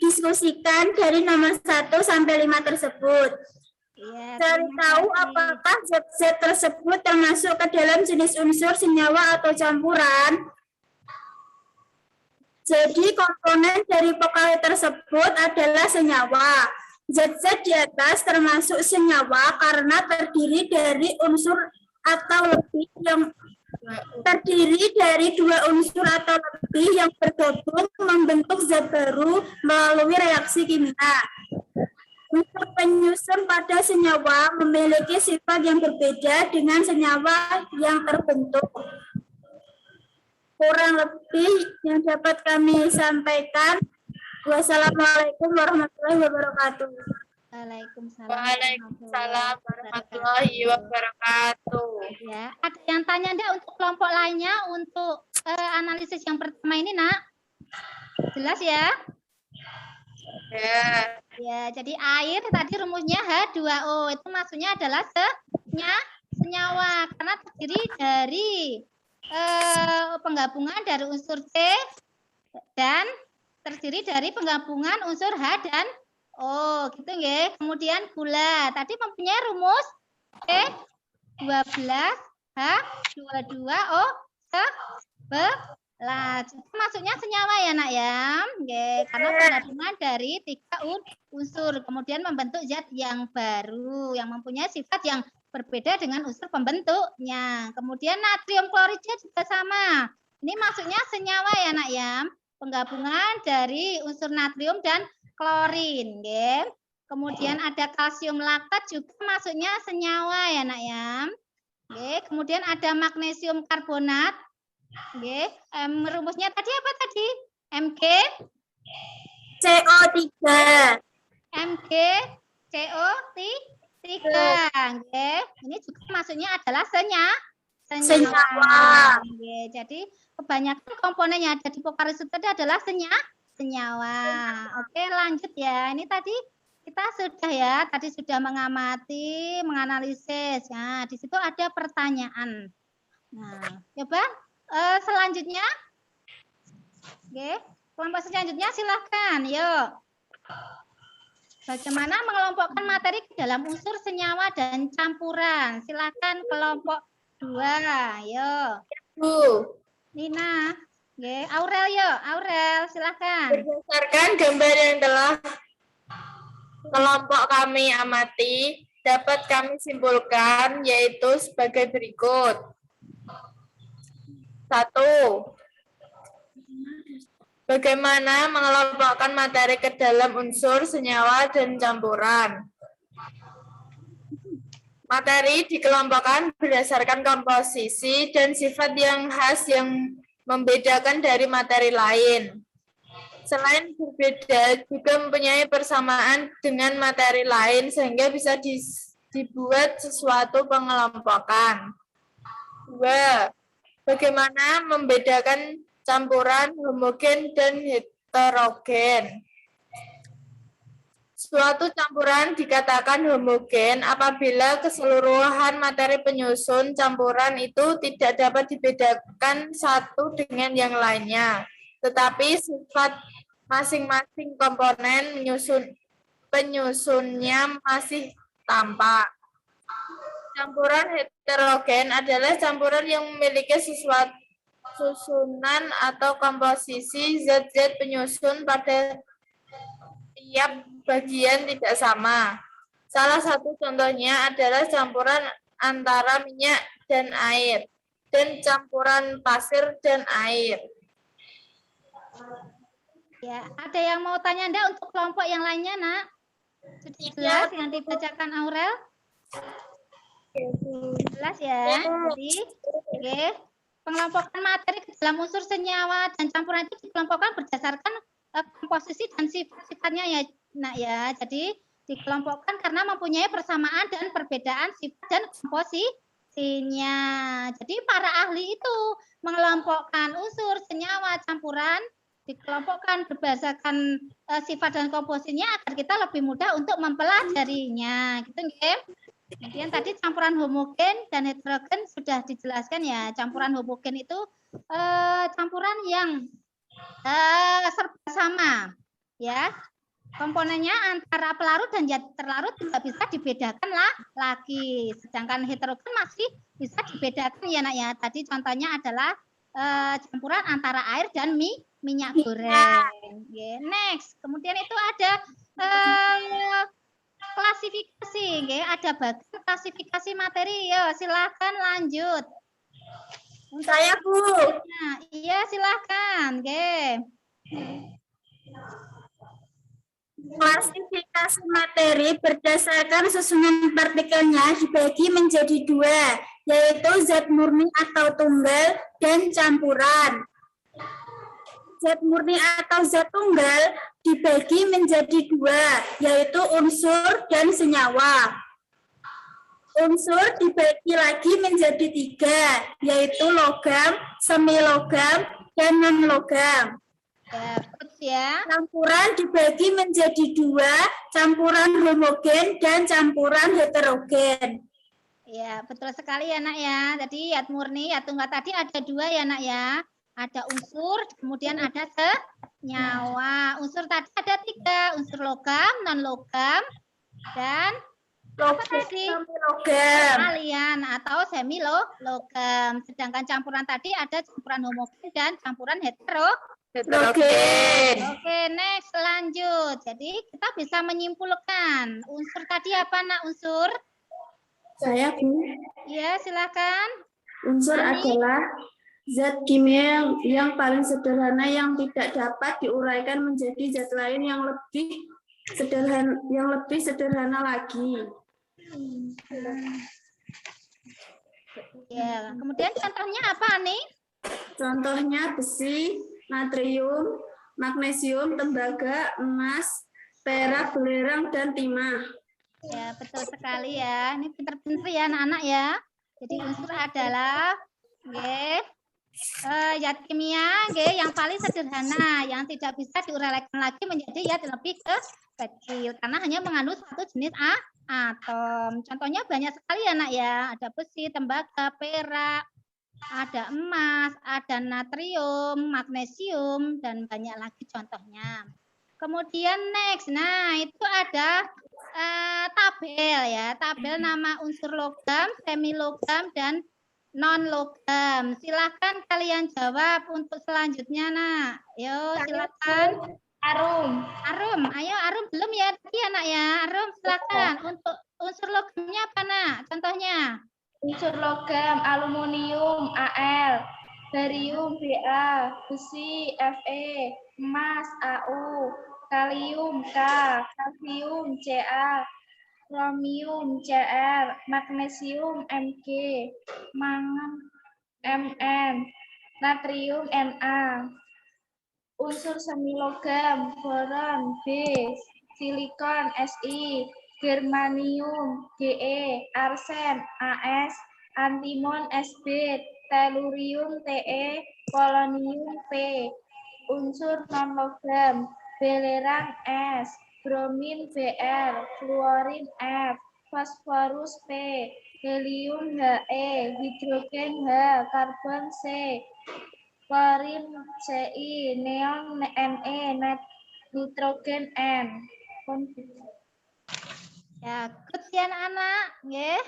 diskusikan dari nomor 1 sampai 5 tersebut. Cari tahu apakah zat-zat tersebut termasuk ke dalam jenis unsur, senyawa, atau campuran. Jadi komponen dari pokok tersebut adalah senyawa. Zat-zat di atas termasuk senyawa karena terdiri dari unsur atau lebih yang terdiri dari dua unsur atau lebih yang bergabung membentuk zat baru melalui reaksi kimia. Unsur penyusun pada senyawa memiliki sifat yang berbeda dengan senyawa yang terbentuk. Kurang lebih yang dapat kami sampaikan. Wassalamualaikum warahmatullahi wabarakatuh. Waalaikumsalam warahmatullahi wabarakatuh. Ya, ada yang tanya enggak untuk kelompok lainnya untuk analisis yang pertama ini, Nak? Jelas ya? Ya. Ya, jadi air tadi rumusnya H2O itu maksudnya adalah senyawa karena terdiri dari penggabungan dari unsur C dan terdiri dari penggabungan unsur H dan O, gitu ya. Kemudian gula tadi mempunyai rumus C12H22O itu maksudnya senyawa ya, Nak ya. Karena penggabungan dari 3 unsur kemudian membentuk zat yang baru yang mempunyai sifat yang berbeda dengan unsur pembentuknya. Kemudian natrium klorida juga sama. Ini maksudnya senyawa ya, Nak ya. Penggabungan dari unsur natrium dan klorin, nggih. Kemudian ada kalsium laktat juga maksudnya senyawa ya, Nak ya. Nggih. Kemudian ada magnesium karbonat. Nggih. Rumusnya tadi apa tadi? Mg CO3. Mg CO3. Ini juga maksudnya adalah senyawa. Jadi kebanyakan komponen yang ada di Pokarisit tadi adalah senyawa. Oke, lanjut ya. Ini tadi kita sudah ya, tadi sudah mengamati, menganalisis. Nah, di situ ada pertanyaan. Nah, coba selanjutnya. Oke, kelompok selanjutnya silahkan. Yuk. Bagaimana mengelompokkan materi ke dalam unsur, senyawa, dan campuran? Silakan kelompok 2. Ayo. Nina. Aurel, yuk. Aurel, silakan. Berdasarkan gambar yang telah kelompok kami amati, dapat kami simpulkan yaitu sebagai berikut. 1. Bagaimana mengelompokkan materi ke dalam unsur, senyawa, dan campuran? Materi dikelompokkan berdasarkan komposisi dan sifat yang khas yang membedakan dari materi lain. Selain berbeda, juga mempunyai persamaan dengan materi lain sehingga bisa dibuat sesuatu pengelompokan. 2. Bagaimana membedakan campuran homogen dan heterogen. Suatu campuran dikatakan homogen apabila keseluruhan materi penyusun campuran itu tidak dapat dibedakan satu dengan yang lainnya, tetapi sifat masing-masing komponen penyusunnya masih tampak. Campuran heterogen adalah campuran yang memiliki susunan atau komposisi zat-zat penyusun pada tiap bagian tidak sama. Salah satu contohnya adalah campuran antara minyak dan air, dan campuran pasir dan air. Ya, ada yang mau tanya Anda untuk kelompok yang lainnya, Nak? Sudah jelas yang dibacakan Aurel? Jelas ya. Jadi, oke. Pengelompokan materi ke dalam unsur senyawa dan campuran itu dikelompokkan berdasarkan komposisi dan sifat-sifatnya ya, Nak ya. Jadi, dikelompokkan karena mempunyai persamaan dan perbedaan sifat dan komposisinya. Jadi, para ahli itu mengelompokkan unsur senyawa campuran dikelompokkan berdasarkan sifat dan komposisinya agar kita lebih mudah untuk mempelajarinya. Gitu, nggih. Kemudian tadi campuran homogen dan heterogen sudah dijelaskan ya. Campuran homogen itu campuran yang serba sama, ya. Komponennya antara pelarut dan zat terlarut tidak bisa dibedakan lagi. Sedangkan heterogen masih bisa dibedakan ya, Nak ya. Tadi contohnya adalah campuran antara air dan minyak goreng. Yeah. Next, kemudian itu ada klasifikasi, okay. Ada bagian klasifikasi materi. Yo, silakan lanjut. Saya Bu. Nah, iya silakan, okay. Klasifikasi materi berdasarkan susunan partikelnya dibagi menjadi dua, yaitu zat murni atau tunggal dan campuran. Zat murni atau zat tunggal dibagi menjadi dua, yaitu unsur dan senyawa. Unsur dibagi lagi menjadi tiga, yaitu logam, semilogam, dan non-logam. Ya. Campuran dibagi menjadi dua, campuran homogen dan campuran heterogen. Ya, betul sekali ya, Nak ya. Jadi zat murni, zat tunggal tadi ada dua ya, Nak ya. Ada unsur, kemudian ada senyawa. Unsur tadi ada tiga, unsur logam, non-logam, dan apa tadi? Semilogam. Kalian atau semilogam. Sedangkan campuran tadi ada campuran homogen dan campuran heterogen. Oke, next lanjut. Jadi kita bisa menyimpulkan unsur tadi apa, Nak? Unsur? Saya Bu. Ya, silakan. Unsur adalah zat kimia yang paling sederhana yang tidak dapat diuraikan menjadi zat lain yang lebih sederhana lagi. Ya, kemudian contohnya apa nih? Contohnya besi, natrium, magnesium, tembaga, emas, perak, belerang, dan timah. Ya, betul sekali ya. Ini pinter-pinter ya anak-anak ya. Jadi unsur adalah zat kimia yang paling sederhana, yang tidak bisa diuraikan lagi menjadi zat lebih kecil karena hanya mengandung satu jenis atom. Contohnya banyak sekali ya, Nak ya. Ada besi, tembaga, perak, ada emas, ada natrium, magnesium, dan banyak lagi contohnya. Kemudian next, nah itu ada tabel ya, tabel nama unsur logam, semilogam, dan non-logam. Silakan kalian jawab untuk selanjutnya, Nak. Yo, silakan. Arum. Arum, ayo Arum belum ya tadi ya, Nak ya. Arum silakan. Untuk unsur logamnya apa, Nak? Contohnya? Unsur logam, aluminium, Al, barium, Ba, besi, Fe, emas, Au, kalium, K, kalsium, Ca, kromium, Cr, magnesium, Mg, mangan, Mn, natrium, Na. Unsur semilogam, boron, B, silikon, Si, germanium, Ge, arsen, As, antimon, Sb, telurium, Te, polonium, P. Unsur non-logam, belerang, S, bromin, Br, fluorin, F, fosforus, P, helium, He, hidrogen, H, karbon, C, klorin, Ci, neon, Ne, nitrogen, N. Ya, good ya anak-anak, nggih.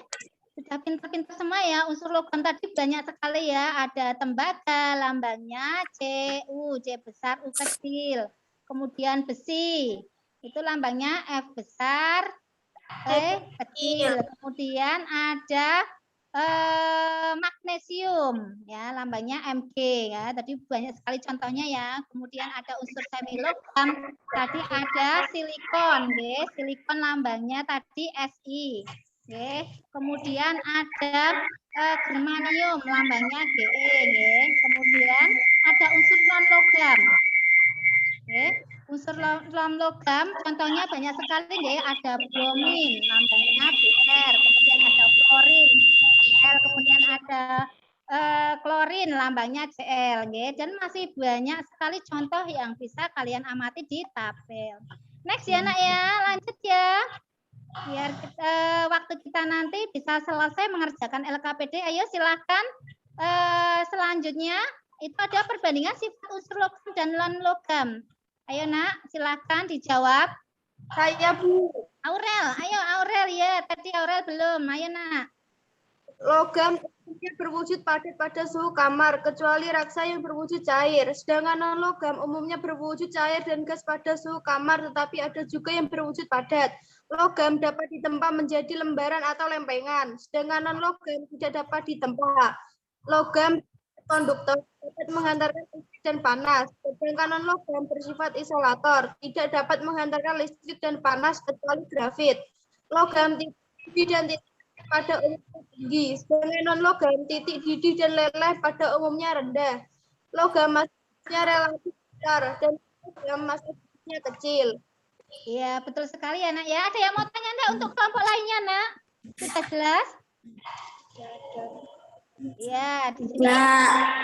Sudah pintar-pintar semua ya. Unsur logam tadi banyak sekali ya. Ada tembaga, lambangnya Cu, C besar, U kecil. Kemudian besi, itu lambangnya F besar, E kecil. Kemudian ada magnesium, ya lambangnya Mg ya. Tadi banyak sekali contohnya ya. Kemudian ada unsur semilogam. Tadi ada silikon, ya. Silikon lambangnya tadi Si. Oke, kemudian ada germanium, lambangnya Ge, Ge. Kemudian ada unsur non logam. Oke, unsur non logam contohnya banyak sekali, Ge. Ada bromin, lambangnya Br. Kemudian ada fluorin, Al. Kemudian ada klorin, lambangnya Cl. Ge. Dan masih banyak sekali contoh yang bisa kalian amati di tabel. Next ya, Nak ya, lanjut ya. Biar waktu kita nanti bisa selesai mengerjakan LKPD. Ayo silahkan selanjutnya itu ada perbandingan sifat unsur logam dan non logam. Ayo Nak, silahkan dijawab. Saya Bu. Aurel, ayo Aurel ya. Tadi Aurel belum. Ayo Nak. Logam umumnya berwujud padat pada suhu kamar, kecuali raksa yang berwujud cair. Sedangkan non-logam umumnya berwujud cair dan gas pada suhu kamar, tetapi ada juga yang berwujud padat. Logam dapat ditempa menjadi lembaran atau lempengan, sedangkan non-logam tidak dapat ditempa. Logam konduktor dapat menghantarkan listrik dan panas, sedangkan non-logam bersifat isolator, tidak dapat menghantarkan listrik dan panas kecuali grafit. Logam tinggi dan titik pada umumnya tinggi, sedangkan non-logam titik didih dan leleh pada umumnya rendah. Logam masanya relatif besar dan logam masanya kecil. Iya, betul sekali ya Nak ya. Ada yang mau tanya Nak untuk kelompok lainnya Nak? Sudah jelas? Ya, di sini.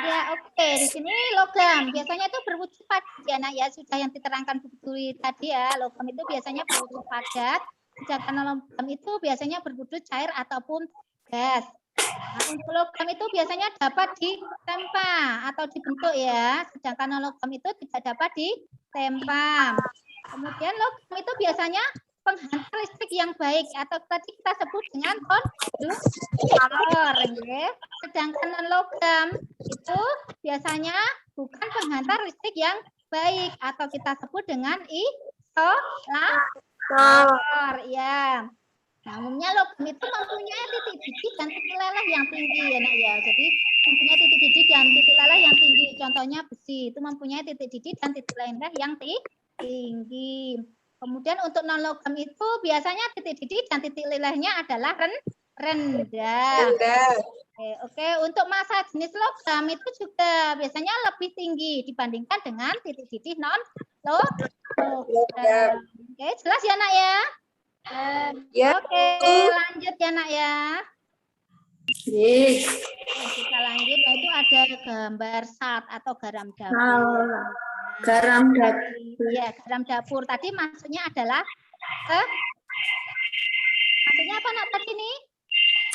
Ya, oke. Di sini logam biasanya itu berwujud padat ya Nak ya. Sudah yang diterangkan Bu Dwi tadi ya. Logam itu biasanya berwujud padat. Sedangkan logam itu biasanya berwujud cair ataupun gas. Nah, untuk logam itu biasanya dapat ditempa atau dibentuk ya. Sedangkan logam itu tidak dapat ditempa. Kemudian logam itu biasanya penghantar listrik yang baik atau tadi kita sebut dengan konduktor. Sedangkan non logam itu biasanya bukan penghantar listrik yang baik atau kita sebut dengan isolator. Ya. Nah, umumnya logam itu mempunyai titik didih dan titik leleh yang tinggi ya Nak ya. Jadi mempunyai titik didih dan titik leleh yang tinggi. Contohnya besi itu mempunyai titik didih dan titik leleh yang tinggi. Kemudian untuk non logam itu biasanya titik didih dan titik lelehnya adalah rendah. Oke, untuk massa jenis logam itu juga biasanya lebih tinggi dibandingkan dengan titik didih non logam. Oke, jelas ya Nak ya? Ya. Oke, lanjut ya Nak ya. Kita lanjut, nah, itu ada gambar sat atau garam dapur. Garam dapur. Iya, garam dapur. Tadi maksudnya adalah maksudnya apa Nak tadi nih?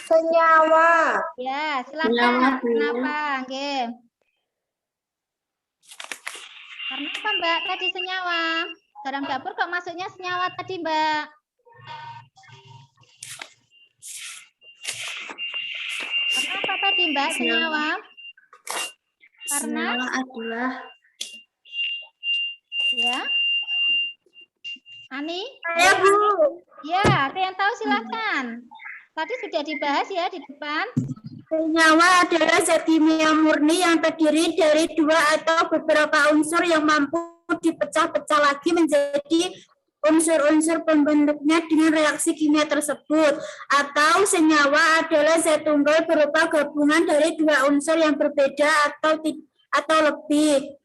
Senyawa. Ya, silakan. Kenapa? Oke. Karena apa Mbak tadi senyawa? Garam dapur kok maksudnya senyawa tadi Mbak? Karena apa tadi Mbak senyawa? Karena Senyawa adalah ya. Ani? saya Bu. Ya, ada yang tahu silakan. Tadi sudah dibahas ya di depan. Senyawa adalah zat kimia murni yang terdiri dari dua atau beberapa unsur yang mampu dipecah-pecah lagi menjadi unsur-unsur pembentuknya dengan reaksi kimia tersebut. Atau senyawa adalah zat tunggal berupa gabungan dari dua unsur yang berbeda atau lebih.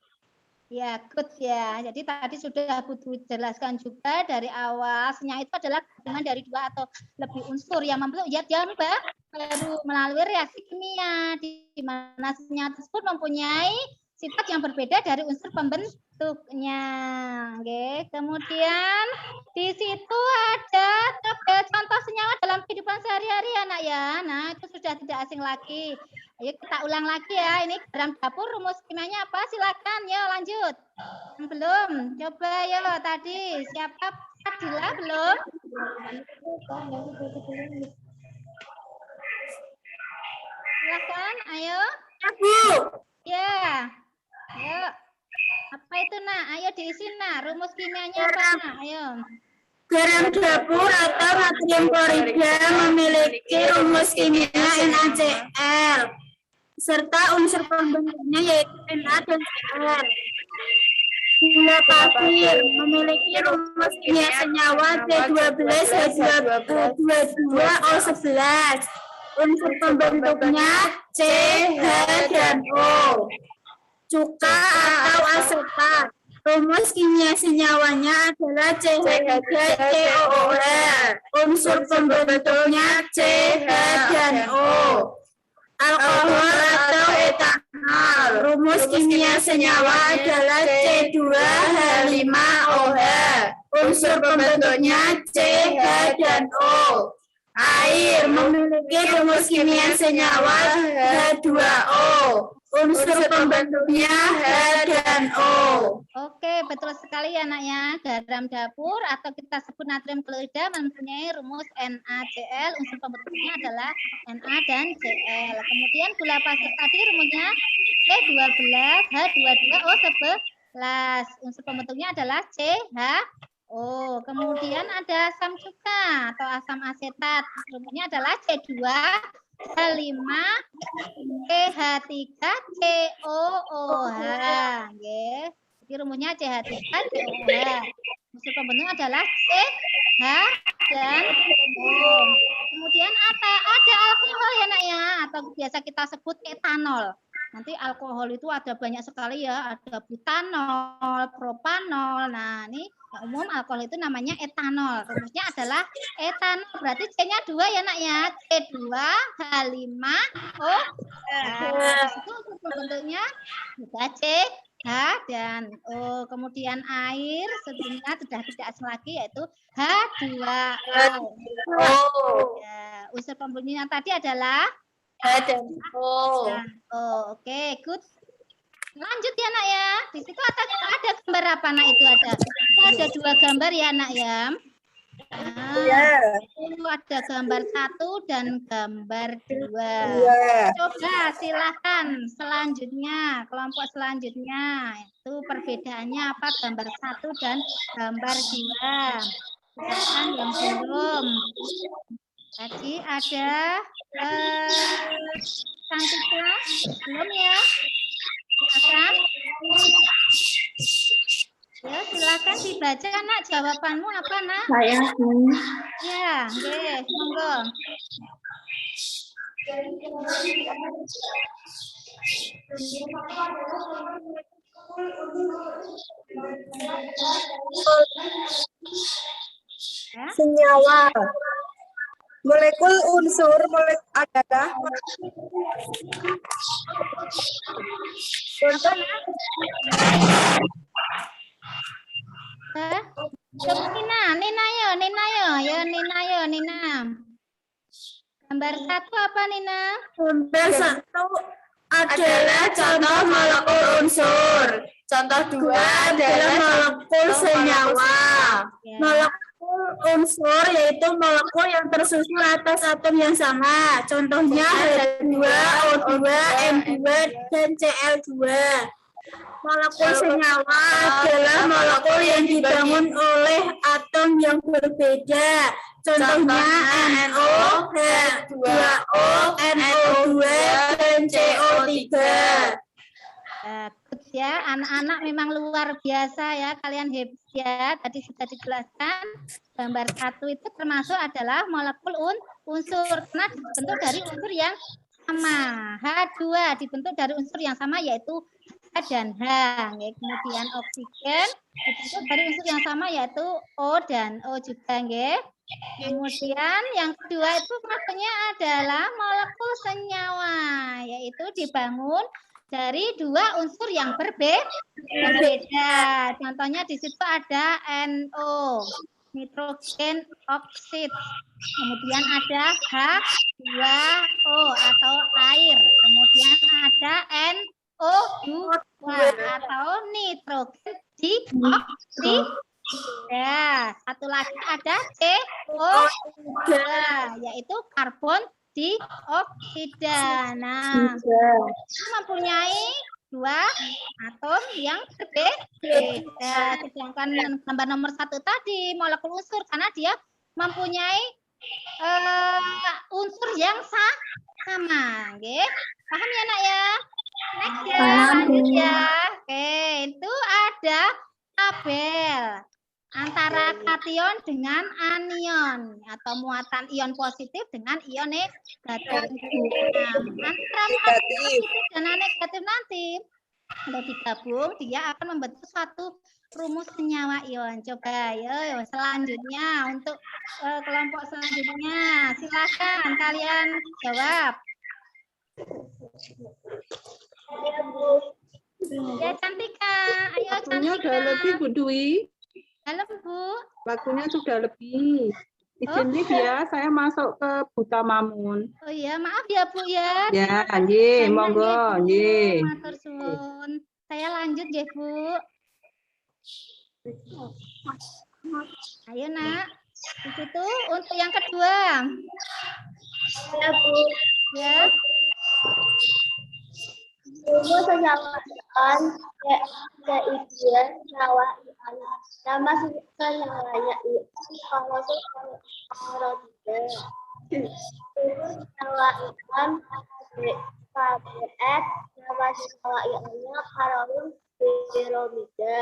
Ya, good ya. Jadi tadi sudah Bu Dwi jelaskan juga dari awal senyawa itu adalah gabungan dari dua atau lebih unsur yang membentuk zat yang baru melalui reaksi kimia di mana senyawa tersebut mempunyai sifat yang berbeda dari unsur pembentuknya. Oke. Kemudian di situ ada contoh senyawa dalam kehidupan sehari-hari anak ya. Nah, itu sudah tidak asing lagi. Ayo kita ulang lagi ya. Ini garam dapur rumus kimianya apa? Silakan. Yo lanjut. Belum. Coba yo tadi. Siapa? Adila belum? Silakan, ayo. Ya, Bu. Ya. Ayo. Apa itu, Nak? Ayo diisi, Nak. Rumus kimianya apa, Nak? Ayo. Garam dapur atau natrium klorida memiliki rumus kimia NaCl serta unsur pembentuknya yaitu Na dan Cl. Gula pasir memiliki rumus kimia senyawa C12H22O11. Unsur pembentuknya C, H, dan O. Cuka atau asetat. Rumus kimia senyawanya adalah CH3COOH. Unsur pembentuknya C, H, dan O. Alkohol atau etanol. Rumus kimia senyawa adalah C2H5OH. Unsur pembentuknya C, H, dan O. Air memiliki rumus kimia senyawa H2O. Unsur pembentuknya H dan O. Oke, betul sekali ya, Nak ya. Garam dapur atau kita sebut natrium klorida mempunyai rumus NaCl. Unsur pembentuknya adalah Na dan Cl. Kemudian gula pasir tadi rumusnya C12H22O11. Unsur pembentuknya adalah CHO. Kemudian ada asam cuka atau asam asetat. Rumusnya adalah C2H5CH3COOH. Jadi rumusnya CH3COOH. Unsur pembentuk adalah C, H, dan O. Kemudian ada alkohol ya, Nak ya, atau biasa kita sebut etanol. Nanti alkohol itu ada banyak sekali ya, ada butanol, propanol. Nah, ini yang umum alkohol itu namanya etanol. Rumusnya adalah etanol. Berarti C-nya 2 ya, Nak ya. C2H5O. Nah, itu unsur bentuknya juga C, H, dan O. Kemudian air sebelumnya sudah tidak asing lagi yaitu H2O. Ya, unsur pembentuknya tadi adalah H dan O. Oke, good. Lanjut ya, Nak ya. Di situ ada gambar apa, Nak? Itu ada 2 gambar ya, Nak ya. Nah, itu ada gambar 1 dan gambar 2. Coba silahkan selanjutnya, kelompok selanjutnya. Itu perbedaannya apa gambar 1 dan gambar 2. Silahkan yang belum. Tadi ada Cantika, belum ya? Silakan. Ya, silakan dibaca, Nak. Jawabanmu apa, Nak? Saya. Ya, oke, monggo. Ya. Senyawa. Molekul unsur adalah contoh Nina. Gambar 1 apa, Nina? Gambar 1 adalah contoh molekul unsur. Contoh 2 adalah molekul senyawa. Molekul unsur yaitu molekul yang tersusun atas atom yang sama. Contohnya H2, O2, N2, dan Cl2. Molekul senyawa adalah molekul yang dibangun oleh atom yang berbeda. Contohnya NO, H2O, NO2, dan CO3. Bagus ya, anak-anak memang luar biasa ya, kalian hebat ya. Tadi sudah dijelaskan, gambar 1 itu termasuk adalah molekul unsur, karena dibentuk dari unsur yang sama. H2 dibentuk dari unsur yang sama yaitu H dan H. Kemudian oksigen dibentuk dari unsur yang sama yaitu O dan O juga. Kemudian yang kedua itu maksudnya adalah molekul senyawa, yaitu dibangun dari 2 unsur yang berbeda. Contohnya di situ ada NO, nitrogen oksid. Kemudian ada H2O atau air. Kemudian ada NO2 atau nitrogen dioksida. Ya, satu lagi ada CO2, yaitu karbon dioksida. Nah, ini mempunyai 2 atom yang berbeda. Sedangkan gambar nomor 1 tadi molekul unsur karena dia mempunyai unsur yang sama. Oke. Paham ya, Nak ya? Next ya, lanjut ya. Oke, itu ada tabel antara kation dengan anion atau muatan ion positif dengan ion negatif. Nah, antara positif dan negatif nanti kalau digabung dia akan membentuk satu rumus senyawa ion. Coba ya selanjutnya untuk kelompok selanjutnya silakan kalian jawab. Ya Cantika, ayo Waktunya Cantika. udah lebih Bu Dwi. Halo Bu. Waktunya sudah lebih. Izin Liv ya, saya masuk ke Buta Mamun. Oh iya, maaf ya Bu ya. Ya, nggih, Banyak monggo, ya, Bu. nggih. Matur suwun. Saya lanjut ya Bu. Ayo Nak. Di situ untuk yang kedua. Ya, Bu. Ya. Rumus senyawa ion keidian senyawa ion. Nama senyawanya ion kalau KBS. Rumus senyawa ion KBS. Nama senyawa ionnya karbon bromida.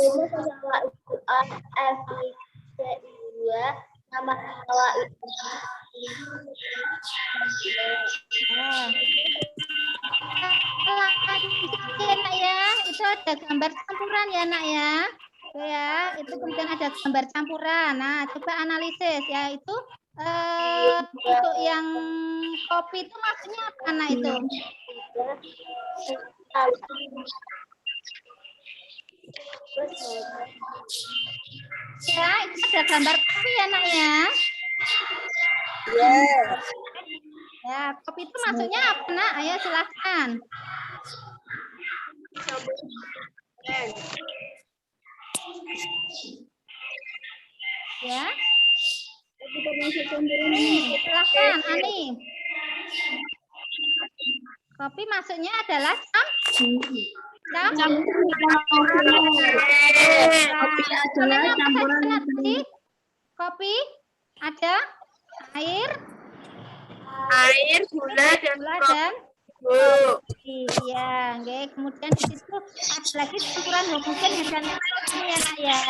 Rumus senyawa ion FeCl2. Nama senyawa ionnya Ya Nak ya, itu ada gambar campuran ya Nak ya. Oke ya, itu kemudian ada gambar campuran. Nah, coba analisis ya itu untuk yang kopi itu maksudnya apa Nak itu? Ya, itu ada gambar kopi ya Nak ya. Ya, kopi itu maksudnya apa Nak? Ayo silakan. Ya. Silakan Ani. Kopi maksudnya adalah kopi ada air, gula, dan kopi. Iya, oke. Kemudian di situ ada lagi campuran homogen dan heterogen ya Nak ya.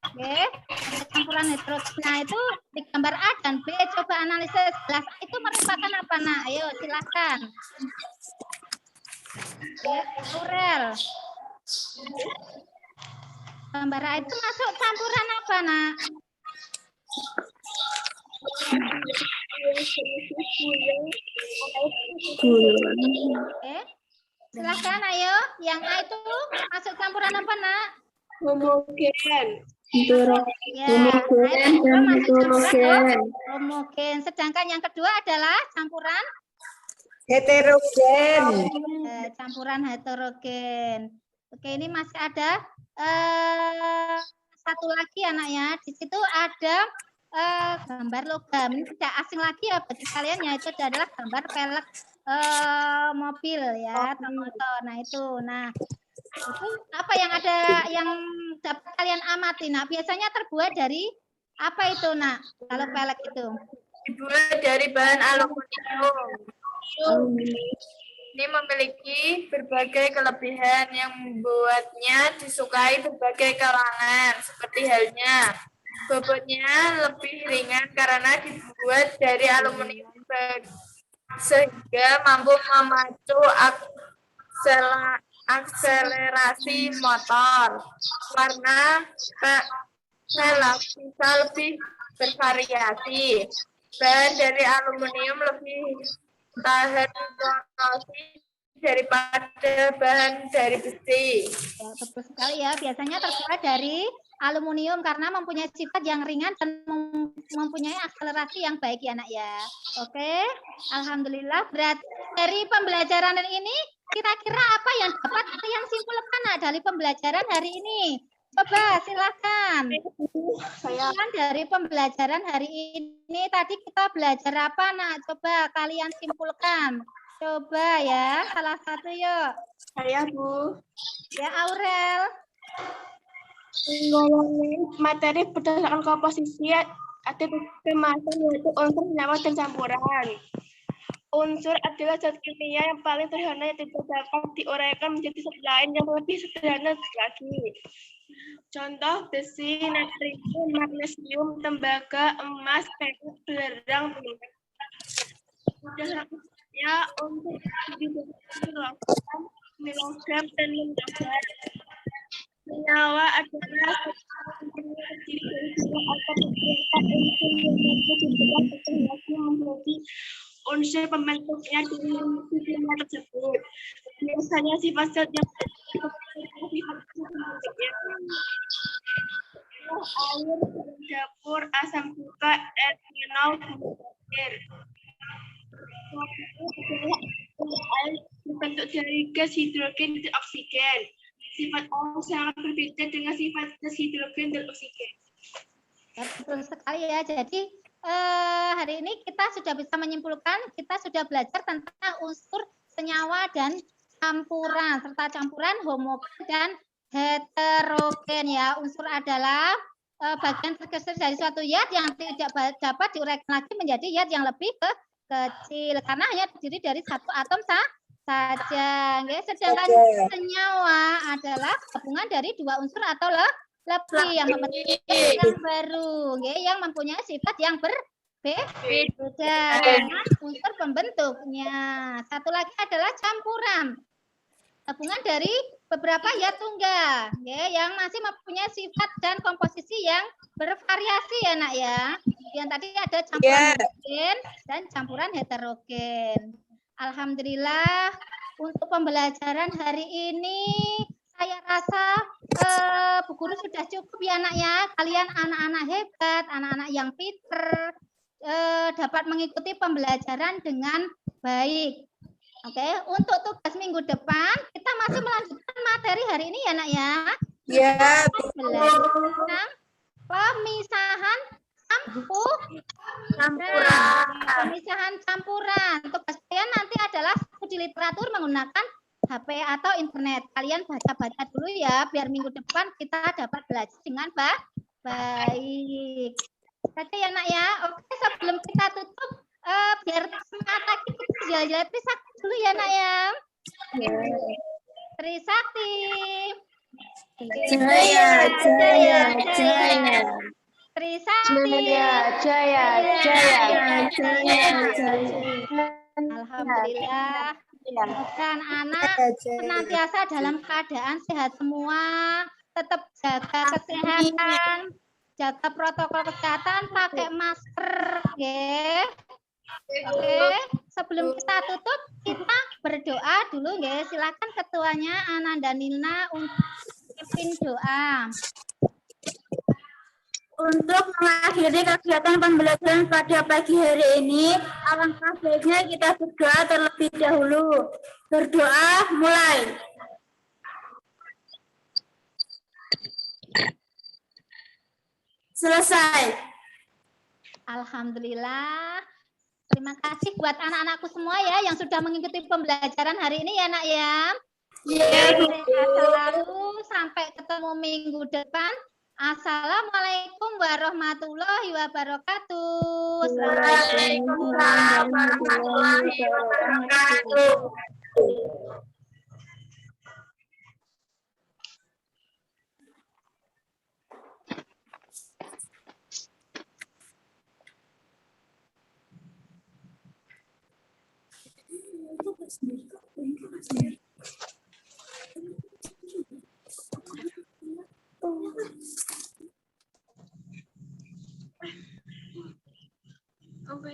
Oke, ada campuran heterogen. Nah, itu di gambar A dan B. Coba analisis gelas itu merupakan apa Nak? Ayo silakan. Ya, Aurel. Gambar A itu masuk campuran apa Nak? Oke. Silakan ayo. Yang A itu masuk campuran apa Nak? homogen. Ya, homogen. Sedangkan yang kedua adalah campuran Heterogen. campuran heterogen. Oke, ini masih ada satu lagi anaknya. Di situ ada gambar logam. Ini tidak asing lagi ya bagi kalian, yaitu adalah gambar pelek mobil ya, atau motor. Nah itu, itu apa yang ada yang dapat kalian amati? Nah biasanya terbuat dari apa itu Nak? Kalau pelek itu? Dibuat dari bahan aluminium. Ini memiliki berbagai kelebihan yang membuatnya disukai berbagai kalangan, seperti halnya bobotnya lebih ringan karena dibuat dari aluminium sehingga mampu memacu akselerasi motor. Warna pelek bisa lebih bervariasi. Bahan dari aluminium lebih tahan korosi daripada bahan dari besi. Ya, betul sekali ya. Biasanya terbuat dari aluminium karena mempunyai sifat yang ringan dan mempunyai akselerasi yang baik ya Nak ya. Oke, alhamdulillah. Berarti dari pembelajaran ini kira-kira apa yang dapat kalian simpulkan Nak dari pembelajaran hari ini? Coba silakan. Saya Kesimpulan dari pembelajaran hari ini tadi kita belajar apa, Nak? Coba kalian simpulkan. Coba ya, salah satu yuk. Bu. Ya, Aurel. Ngomongin materi berdasarkan komposisi ada kemasan yaitu unsur, senyawa, dan campuran. Unsur adalah zat kimia yang paling sederhana yang tidak dapat diuraikan menjadi zat lain yang lebih sederhana lagi. Contoh besi, natrium, magnesium, tembaga, emas, perak, belerang, ya untuk kilogram dan lembaga. Senyawa adalah terdiri dari dua atau beberapa unsur yang dapat dibelah menjadi unsur pembentuknya dengan kimia tersebut. Biasanya sifat zat yang air, dapur, asam cuka, air mineral, dan air. Air terbentuk dari gas hidrogen dan oksigen. Sifat air sangat berbeda dengan sifat gas hidrogen dan oksigen. Ya, betul sekali ya. Jadi hari ini kita sudah bisa menyimpulkan, kita sudah belajar tentang unsur, senyawa, dan campuran, serta campuran homogen dan heterogen ya. Unsur adalah bagian terkecil dari suatu zat yang tidak dapat diuraikan lagi menjadi zat yang lebih kecil karena hanya terdiri dari satu atom saja. Sedangkan senyawa adalah gabungan dari dua unsur atau lebih yang membentuk yang baru, yang mempunyai sifat yang berbeda dengan unsur pembentuknya. Satu lagi adalah campuran, gabungan dari beberapa zat tunggal, yang masih mempunyai sifat dan komposisi yang bervariasi ya, Nak ya. Yang tadi ada campuran homogen dan campuran heterogen. Alhamdulillah untuk pembelajaran hari ini saya rasa Bu Guru sudah cukup ya, Nak ya. Kalian anak-anak hebat, anak-anak yang pinter, dapat mengikuti pembelajaran dengan baik. Oke, untuk tugas minggu depan kita masih melanjutkan materi hari ini ya, Nak ya. Ya, tentang pemisahan pemisahan campuran. Tugas kalian nanti adalah studi literatur menggunakan HP atau internet. Kalian baca-baca dulu ya, biar minggu depan kita dapat belajar dengan baik. Oke ya, Nak ya. Oke, sebelum kita tutup, biar semangat lagi kita jalan-jalan Trisakti dulu ya, Nak ya. Trisakti. Jaya. Trisakti. Jaya. Alhamdulillah. Semoga anak senantiasa dalam keadaan sehat semua, tetap jaga kesehatan, jaga protokol kesehatan, pakai masker, Oke, sebelum kita tutup, kita berdoa dulu, Silakan ketuanya Ananda Nina untuk pimpin doa. Untuk mengakhiri kegiatan pembelajaran pada pagi hari ini, alangkah baiknya kita berdoa terlebih dahulu. Berdoa mulai. Selesai. Alhamdulillah. Terima kasih buat anak-anakku semua ya yang sudah mengikuti pembelajaran hari ini ya, Nak ya. Sehat selalu, sampai ketemu minggu depan. Assalamualaikum warahmatullahi wabarakatuh. Waalaikumsalam warahmatullahi wabarakatuh. Oh,